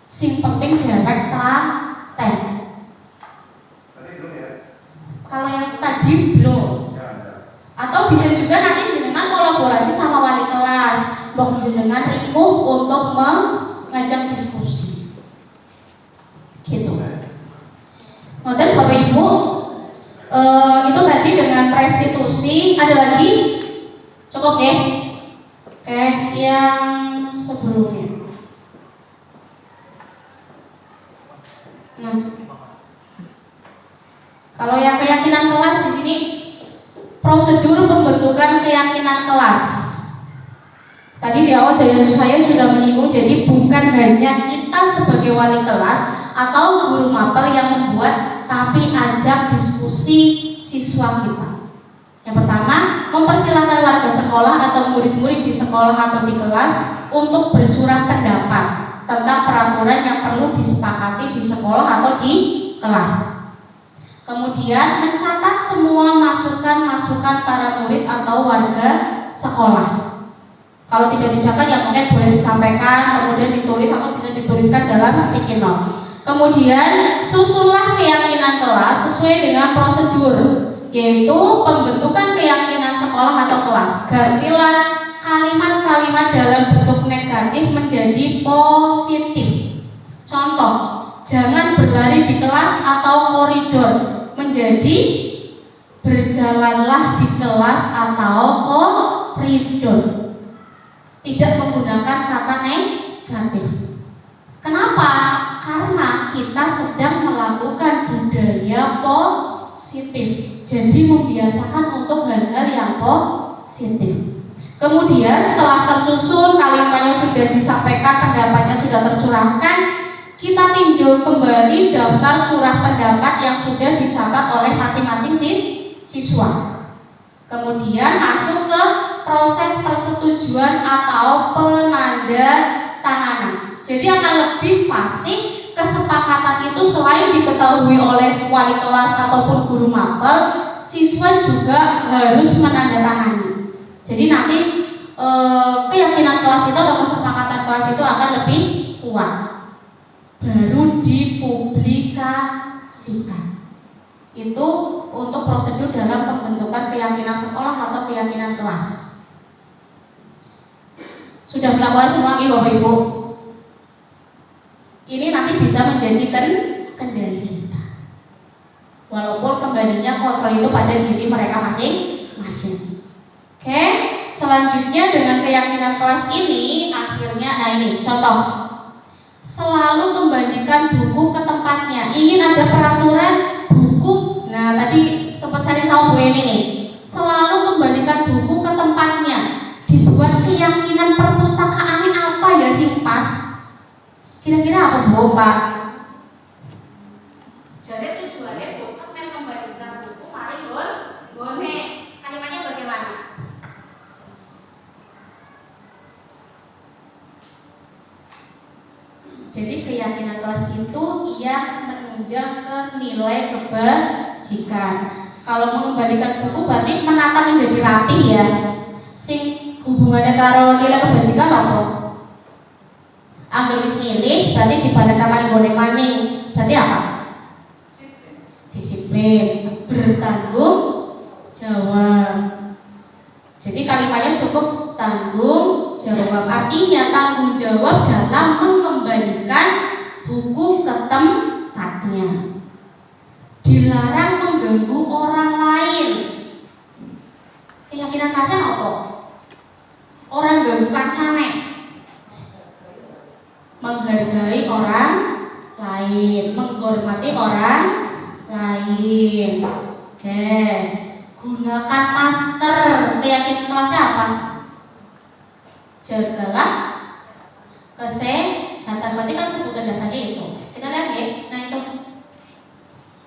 Speaker 3: Sing penting dapat telaten. Kalau yang tadi belum, atau bisa juga nanti jenengan kolaborasi sama wali kelas, mbok jenengan rikuh untuk mengajak diskusi. Gitu. Kemudian Bapak Ibu, itu tadi dengan restitusi. Ada lagi? Cukup ya? Oke, yang sebelumnya. Nah, kalau yang keyakinan kelas di sini, prosedur pembentukan keyakinan kelas. Tadi di awal saya sudah menyinggung, jadi bukan hanya kita sebagai wali kelas atau guru mapel yang membuat, tapi ajak diskusi siswa kita. Yang pertama, mempersilahkan warga sekolah atau murid-murid di sekolah atau di kelas untuk bercurah pendapat tentang peraturan yang perlu disepakati di sekolah atau di kelas. Kemudian mencatat semua masukan-masukan para murid atau warga sekolah. Kalau tidak dicatat ya mungkin boleh disampaikan, kemudian ditulis atau bisa dituliskan dalam sticky note. Kemudian susunlah keyakinan kelas sesuai dengan prosedur, yaitu pembentukan keyakinan sekolah atau kelas. Gantilah kalimat-kalimat dalam bentuk negatif menjadi positif. Contoh, jangan berlari di kelas atau koridor menjadi berjalanlah di kelas atau koridor. Tidak menggunakan kata negatif. Kenapa? Karena kita sedang melakukan budaya positif. Jadi membiasakan untuk hal-hal yang positif. Kemudian setelah tersusun, kalimatnya sudah disampaikan, pendapatnya sudah tercurahkan, kita tinjau kembali daftar curah pendapat yang sudah dicatat oleh masing-masing siswa. Kemudian masuk ke proses persetujuan atau penandatanganan. Jadi akan lebih fasih kesepakatan itu selain diketahui oleh wali kelas ataupun guru mapel, siswa juga harus menandatangani. Jadi nanti keyakinan kelas itu atau kesepakatan kelas itu akan lebih kuat. Baru dipublikasikan. Itu untuk prosedur dalam pembentukan keyakinan sekolah atau keyakinan kelas. Sudah melakukan semua ini Bapak Ibu. Ini nanti bisa menjadikan kendali kita. Walaupun kembalinya kontrol itu pada diri mereka masing-masing. Oke, selanjutnya dengan keyakinan kelas ini akhirnya, nah ini contoh. Selalu kembalikan buku ke tempatnya. Ingin ada peraturan buku. Nah tadi sempat saya sama Bu Eni nih. Selalu kembalikan buku ke tempatnya. Dibuat keyakinan perpustakaannya apa ya sih pas? Kira-kira apa Bu Pak? Jadi tujuannya bocah men kembalikan buku mari gone. Kalimatnya bagaimana? Jadi keyakinan kelas itu ia menunjang ke nilai kebajikan. Kalau mengembalikan buku berarti menata menjadi rapi ya. Sing hubungannya karo nilai kebajikan apa? Angger wis nilih berarti dibalik kamari gone maning. Berarti apa? Disiplin, bertanggung jawab. Jadi kalimatnya cukup tanggung jawab. Artinya tanggung jawab dalam mengembalikan buku ke tempatnya. Dilarang mengganggu orang lain. Keyakinan kelasnya apa? Orang ganggu kancane. Menghargai orang lain, menghormati orang lain. Oke. Gunakan masker. Keyakinan kelasnya apa? Jagalah kesehatan. Berarti kan kebutuhan dasarnya itu. Kita lihat ya. Nah itu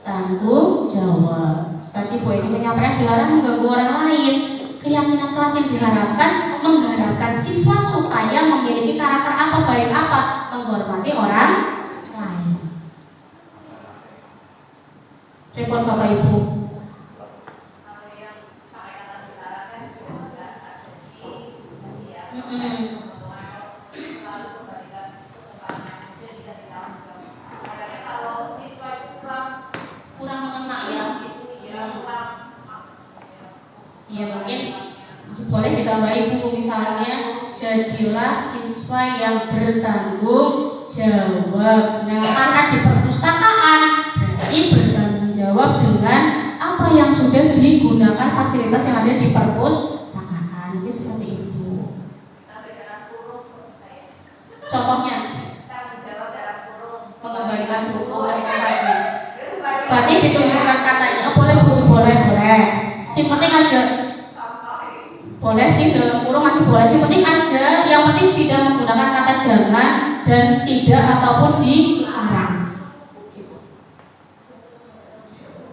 Speaker 3: tanggung jawab. Tadi Bu ini menyampaikan dilarang mengganggu orang lain. Keyakinan kelas yang diharapkan mengharapkan siswa supaya memiliki karakter apa, baik apa, menghormati orang lain. Report Bapak Ibu. Kurang mengena ya. Ya mungkin boleh ditambahi Bu, misalnya jadilah siswa yang bertanggung jawab. Nah karena di perpustakaan berarti bertanggung jawab dengan apa yang sudah digunakan fasilitas yang ada di perpustakaan. Ini seperti itu. Contohnya mengembalikan buku ke tempatnya. Berarti ditunjukkan katanya, oh, boleh Bu, boleh. Si penting aja. Boleh sih dalam kurung masih boleh. Si penting aja. Yang penting tidak menggunakan kata jangan dan tidak ataupun dilarang. Gitu.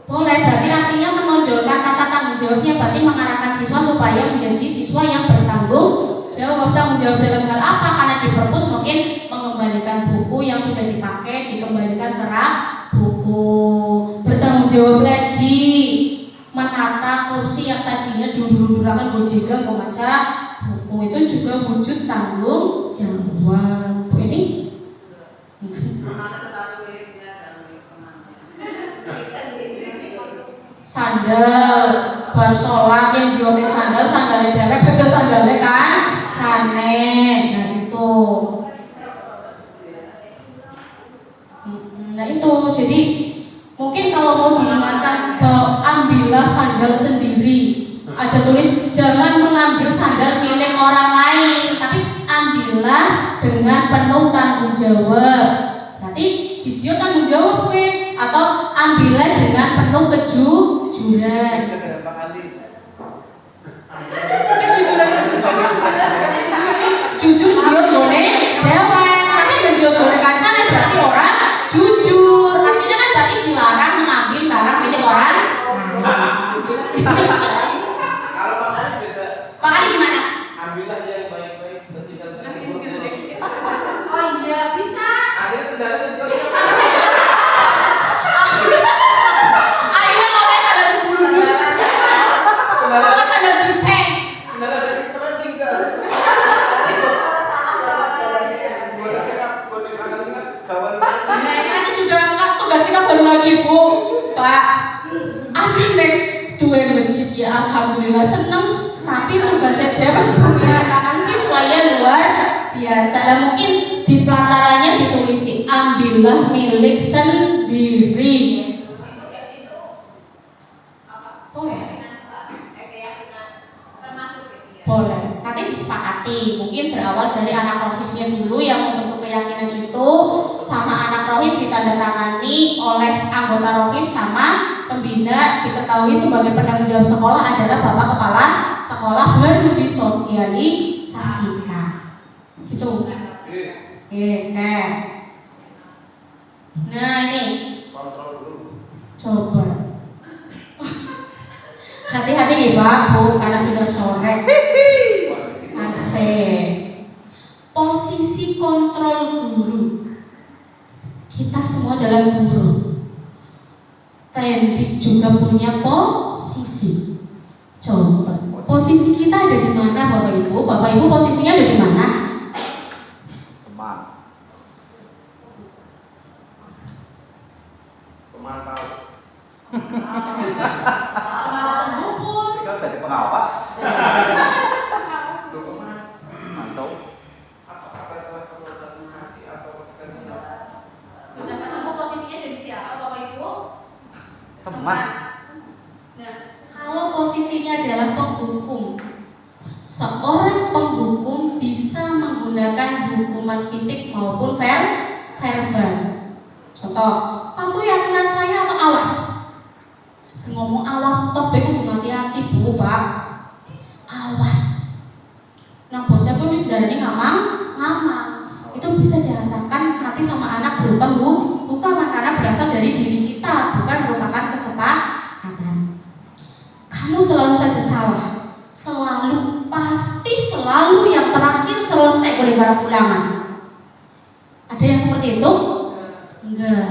Speaker 3: Boleh. Berarti artinya menonjolkan kata tanggung jawabnya. Berarti mengarahkan siswa supaya menjadi siswa yang bertanggung jawab. jawab. Tanggung jawab dalam hal apa? Karena di perpus mungkin mengembalikan buku yang sudah dipakai, dikembalikan ke rak buku. Bertanggung jawab lagi menata kursi yang tadinya diundur-undurakan gojegan pembaca buku, itu juga wujud tanggung jawab. Bu ini sandal bar sholat yang jiwate sandal, sandalnya dewek kerja sandalnya kan sanek. Nah itu jadi mungkin kalau mau diingatkan bahwa ambillah sandal sendiri aja, tulis jangan mengambil sandal milik orang lain, tapi ambillah dengan penuh tanggung jawab. Nanti dijio tanggung jawab gue, atau ambillah dengan penuh kejujuran. Jujur jujur gone dewek, tapi jujur gone kancane berarti orang jujur. Artinya kan berarti dilarang mengambil barang milik orang. Pak Ali gimana?
Speaker 9: Ambillah yang baik-baik dan tinggalkan.
Speaker 3: Oh iya, bisa.
Speaker 9: Ada saudara sendiri.
Speaker 3: Akhirnya oleh sadar bulu dus. Malah sadar berceng.
Speaker 9: Saudara ada sisanya tinggal. Boleh sekap, boleh kawan.
Speaker 3: Nah ini nanti juga tugas kita baru lagi Bu. Pak, ada nek dua masjid ya, alhamdulillah seneng. Tapi tugasnya dapat memberitakan siswa yang luar biasa. Dan mungkin di pelatarannya ditulisi ambillah milik sendiri. Boleh. Nanti disepakati. Mungkin berawal dari anak rohisnya dulu yang membentuk keyakinan itu, sama anak rohis ditandatangani oleh anggota rohis sama pembina, diketahui sebagai penanggung jawab sekolah adalah bapak kepala sekolah, baru disosialisasikan. Gitu. Nah ini coba hati-hati nih Pak Bu, karena sudah sore. Asik. Posisi kontrol guru. Kita semua adalah guru. Tendik juga punya posisi. Contoh, posisi kita ada di mana Bapak Ibu? Bapak Ibu posisinya ada di mana?
Speaker 9: Pemantau.
Speaker 3: Pendukung.
Speaker 6: Kan dari pengawas. Mantau.
Speaker 9: Apa telah koordinasi atau
Speaker 3: Sudah ketemu posisinya jadi siapa Bapak Ibu?
Speaker 6: Teman.
Speaker 3: Nah, kalau posisinya adalah penghukum, seorang penghukum bisa menggunakan hukuman fisik maupun verbal. Contoh, patuhi aturan saya atau awas. Ngomong awas stop, kudu hati-hati Bu Pak. Awas. Nah bocah gue wis darani ngamang. Itu bisa diharapkan nanti sama anak berupa hukuman karena berasal dari diri kita, bukan merupakan kesepakatan. Kamu selalu saja salah, selalu, pasti selalu yang terakhir selesai oleh garap ulangan. Ada yang seperti itu? Enggak,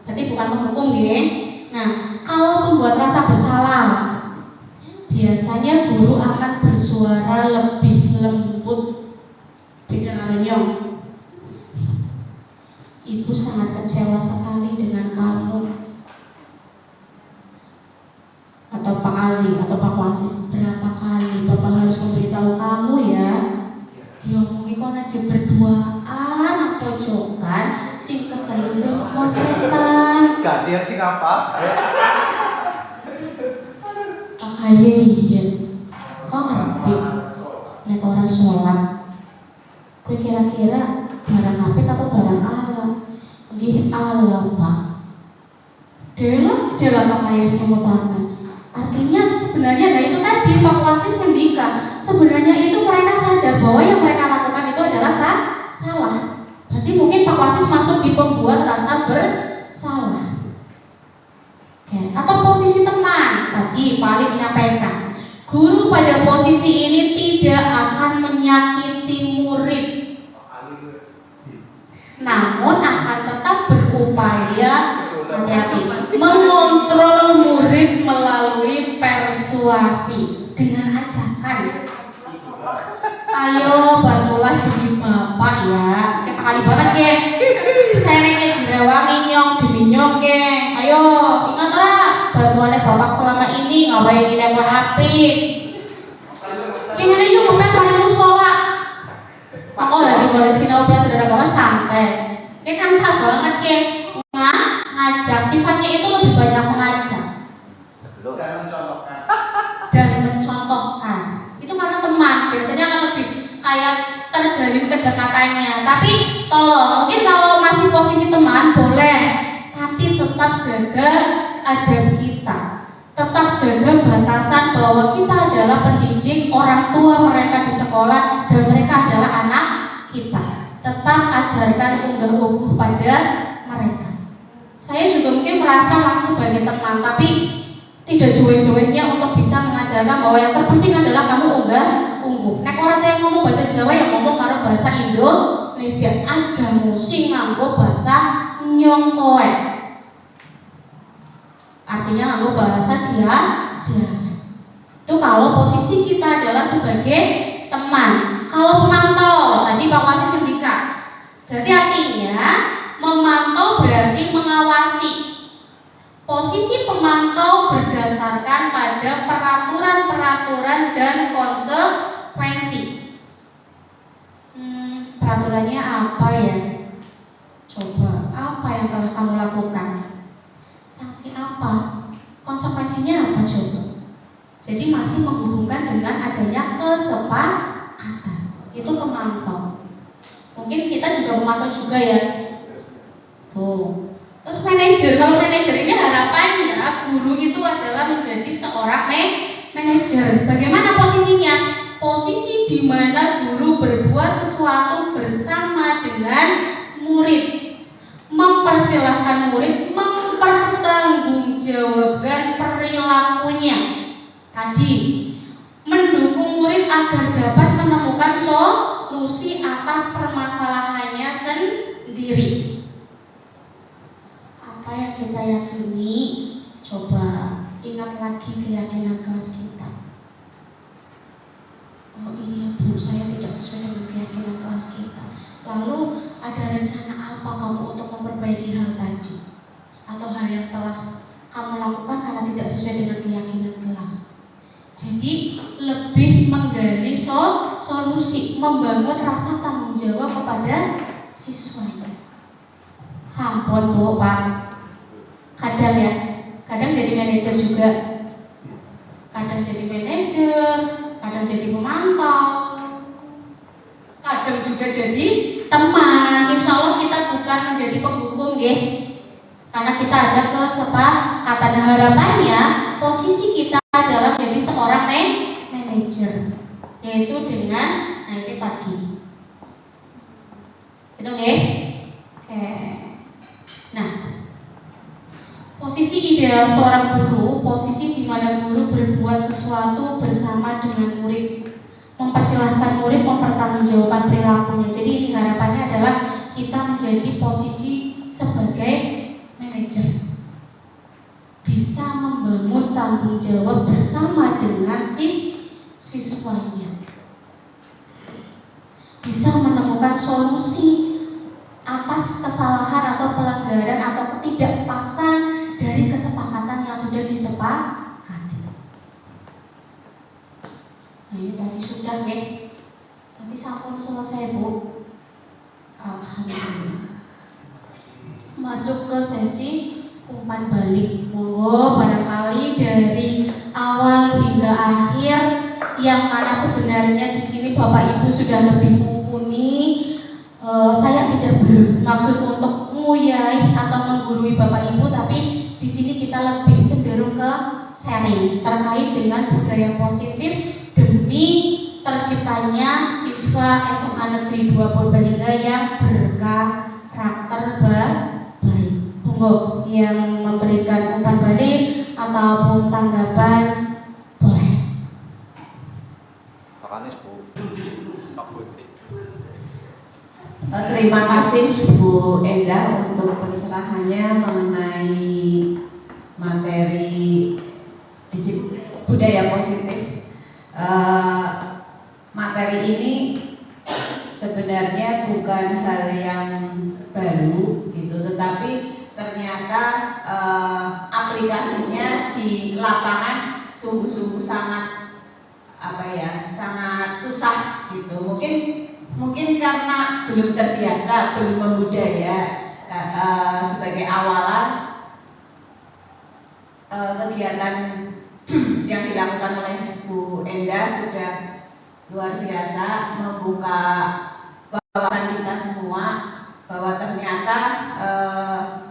Speaker 3: berarti bukan penghukum ya. Nah, kalau membuat rasa bersalah, biasanya guru akan bersuara lebih lembut. Beda karo nyong. Ibu sangat kecewa sekali dengan kamu. Atau Pak Ali, atau Pak Wasis, berapa kali Bapak harus memberitahu kamu ya? Diomongi kok aja berduaan, anak pojokan, sing ketelu kok setan.
Speaker 6: Gantian sing apa?
Speaker 3: Iya. Kok ngerti? Nek orang sholat, kue kira-kira barang apik atau barang Allah? Nggih Allah Pak. Dela Pak Ayus kemutakan. Artinya sebenarnya nah itu tadi Pak Wasis ngendika, sebenarnya itu mereka sadar bahwa yang mereka lakukan itu adalah salah. Berarti mungkin Pak Wasis masuk di pembuat rasa bersalah. Oke. Atau posisi teman, tadi paling menyampaikan, guru pada posisi ini tidak akan menyakiti namun akan tetap berupaya hati-hati mengontrol murid melalui persuasi dengan ajakan, ayo bantulah demi bapak ya, kayak kali banget ya, senengnya direwangi nyong demi nyong ya, ayo ingatlah bantuannya bapak selama ini ngapain ini yang api, kayaknya yuk kepen paling musola, aku lagi boleh sinau belajar agama santai, kayak kanca banget ya, ngajak sifatnya itu lebih banyak mengajak dan mencontohkan. Itu karena teman biasanya akan lebih kayak terjalin kedekatannya. Tapi tolong, mungkin kalau masih posisi teman boleh, tapi tetap jaga adab kita, tetap jaga batasan bahwa kita adalah pendidik, orang tua mereka di sekolah dan mereka adalah anak kita. Tetap ajarkan unggah-ungguh pada mereka. Saya juga mungkin merasa masih sebagai teman, tapi tidak cuek-cueknya untuk bisa mengajarkan bahwa yang terpenting adalah kamu unggah-ungguh. Nek orang yang ngomong bahasa Jawa yang ngomong karo bahasa Indonesia aja mesti nganggo bahasa nyongkoe. Artinya nganggo bahasa dia. Itu kalau posisi kita adalah sebagai teman. Kalau pemantau, tadi Pak Wasis ngendika. Berarti artinya memantau berarti mengawasi. Posisi pemantau berdasarkan pada peraturan-peraturan dan konsekuensi. Peraturannya apa ya? Coba, apa yang telah kamu lakukan? Sanksi apa? Konsekuensinya apa coba? Jadi masih menghubungkan dengan adanya kesepakatan. Itu pemantau. Mungkin kita juga memantau juga ya. Tuh. Terus manajer, kalau manajer ini harapannya guru itu adalah menjadi seorang manajer. Bagaimana posisinya? Posisi di mana guru berbuat sesuatu bersama dengan murid, mempersilahkan murid mempertanggungjawabkan perilakunya. Tadi mendukung murid agar dapat menemukan solusi atas permasalahannya sendiri. Apa yang kita yakini, coba ingat lagi keyakinan kelas kita. Oh iya Bu, saya tidak sesuai dengan keyakinan kelas kita. Lalu ada rencana apa kamu untuk memperbaiki hal tadi? Atau hal yang telah kamu lakukan karena tidak sesuai dengan keyakinan kelas. Jadi lebih menggali solusi, membangun rasa tanggung jawab kepada siswanya. Sampun Bu Pak. Kadang ya, kadang jadi manajer juga, kadang jadi manajer, kadang jadi pemantau, kadang juga jadi teman. Insya Allah kita bukan menjadi penghukum ya, karena kita ada kesepakatan. Harapannya posisi kita adalah menjadi seorang manajer, yaitu dengan itu tadi. Itu ya. Oke. Nah, posisi ideal seorang guru, posisi di mana guru berbuat sesuatu bersama dengan murid, mempersilahkan murid mempertanggungjawabkan perilakunya. Jadi ini harapannya adalah kita menjadi posisi sebagai manajer, bisa membangun tanggung jawab bersama dengan siswanya, bisa menemukan solusi atas kesalahan atau pelanggaran atau ketidakpasan dari kesepakatan yang sudah disepakati. Nah ini tadi sudah ya, nanti sampun selesai Bu. Alhamdulillah. Masuk ke sesi umpan balik. Monggo barangkali dari awal hingga akhir yang mana sebenarnya di sini Bapak Ibu sudah lebih mumpuni. Saya tidak bermaksud untuk nguyai atau menggurui Bapak Ibu, tapi di sini kita lebih cenderung ke sharing terkait dengan budaya positif demi terciptanya siswa SMA Negeri 2 Purbalingga yang berkarakter baik. Monggo yang memberikan umpan balik ataupun tanggapan boleh.
Speaker 6: Pak Anies Bu.
Speaker 3: Terima terima kasih Bu Endah untuk pencerahannya mengenai materi budaya positif. Materi ini sebenarnya bukan hal yang baru gitu, tetapi ternyata aplikasinya di lapangan sungguh-sungguh sangat sangat susah gitu. Mungkin karena belum terbiasa, belum membudaya. Sebagai awalan kegiatan yang dilakukan oleh Bu Endah sudah luar biasa, membuka wawasan kita semua bahwa ternyata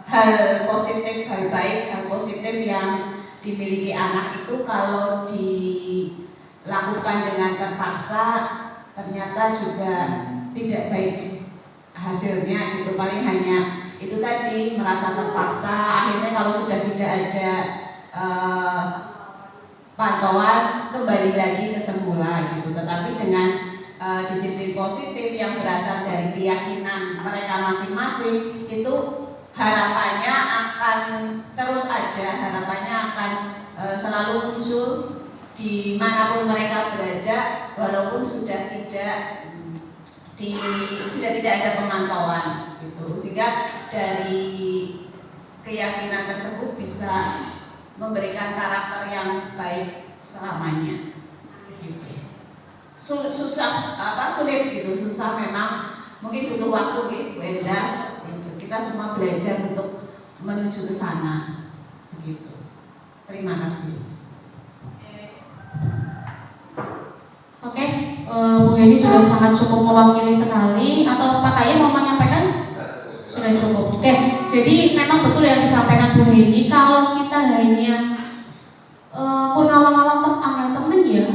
Speaker 3: hal positif, hal baik, hal positif yang dimiliki anak itu kalau dilakukan dengan terpaksa ternyata juga tidak baik hasilnya gitu. Paling hanya itu tadi, merasa terpaksa, akhirnya kalau sudah tidak ada pantauan kembali lagi ke semula gitu. Tetapi dengan disiplin positif yang berasal dari keyakinan mereka masing-masing, itu harapannya akan terus ada, harapannya akan selalu muncul dimanapun mereka berada, walaupun sudah tidak ada pemantauan gitu. Sehingga dari keyakinan tersebut bisa memberikan karakter yang baik selamanya gitu. Sulit gitu, susah memang, mungkin butuh waktu gitu Bu Endah gitu. Kita semua belajar untuk menuju ke sana begitu. Terima kasih. Oke, Bu Heni sudah sangat cukup mewakili sekali. Atau Pak Kaya mau menyampaikan? Sudah cukup. Oke, jadi memang betul yang disampaikan Bu Heni. Kalau kita hanya angel temen ya,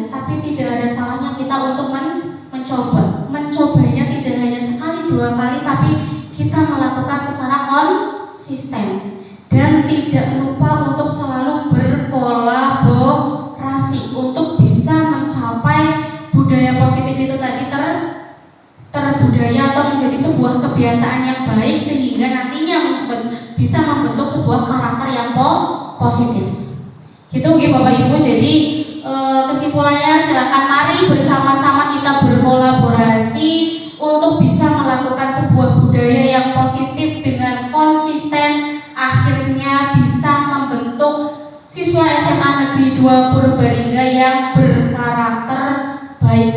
Speaker 3: tapi tidak ada salahnya kita untuk mencoba. Mencobanya tidak hanya sekali dua kali, tapi kita melakukan secara konsisten dan tidak lupa untuk selalu berkolaborasi untuk bisa mencapai budaya positif itu tadi terbudaya atau menjadi sebuah kebiasaan yang baik, sehingga nantinya bisa membentuk sebuah karakter yang positif. Gitu nggih Bapak Ibu. Jadi kesimpulannya, silakan mari bersama-sama kita berkolaborasi untuk bisa melakukan sebuah budaya yang positif dengan konsisten, akhirnya bisa membentuk siswa SMA Negeri 2 Purbalingga yang berkarakter baik,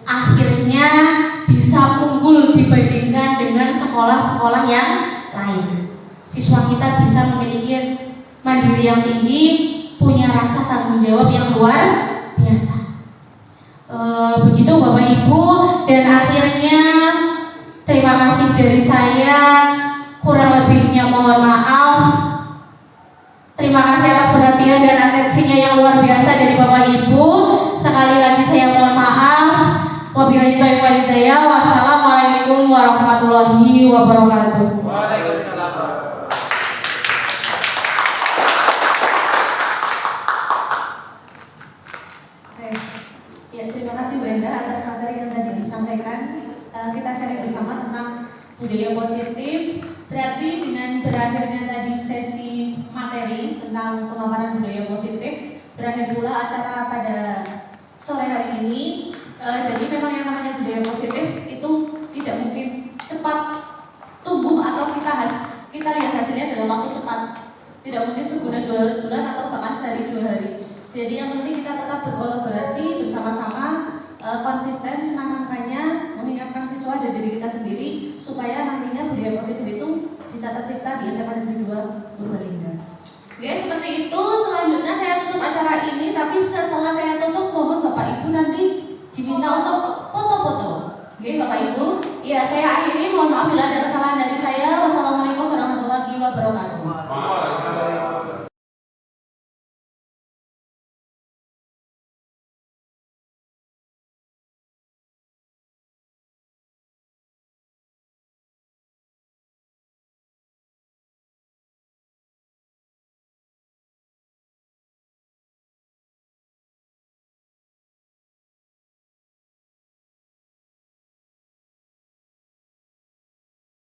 Speaker 3: akhirnya bisa unggul dibandingkan dengan sekolah-sekolah yang lain. Siswa kita bisa memiliki mandiri yang tinggi, punya rasa tanggung jawab yang luar biasa. Begitu Bapak Ibu, dan akhirnya terima kasih dari saya, kurang lebihnya mohon maaf. Terima kasih atas perhatian dan atensinya yang luar biasa dari Bapak Ibu. Sekali lagi saya mohon maaf. Wabillahi taufiq wal hidayah. Wassalamualaikum warahmatullahi wabarakatuh.
Speaker 9: Waalaikumsalam.
Speaker 1: Ya, terima kasih Bu Endah atas materi yang tadi disampaikan. Kita sharing bersama tentang budaya positif. Berarti dengan berakhirnya tadi sesi materi tentang pemaparan budaya positif, berakhir pula acara pada sore hari ini. Jadi memang yang namanya budaya positif itu tidak mungkin cepat tumbuh atau kita lihat hasilnya dalam waktu cepat. Tidak mungkin sebulan 2 bulan atau bahkan sehari 2 hari. Jadi yang penting kita tetap berkolaborasi bersama-sama, konsisten menanamkannya, mengingatkan siswa dan diri kita sendiri supaya nantinya budaya positif itu bisa tercipta di SMA Negeri 2 Purbalingga. Oke, seperti itu. Selanjutnya saya tutup acara ini, tapi setelah saya tutup mohon Bapak Ibu nanti diminta untuk foto-foto. Oke Bapak Ibu, ya saya akhiri, mohon maaf bila ada kesalahan dari saya. Wassalamualaikum warahmatullahi wabarakatuh.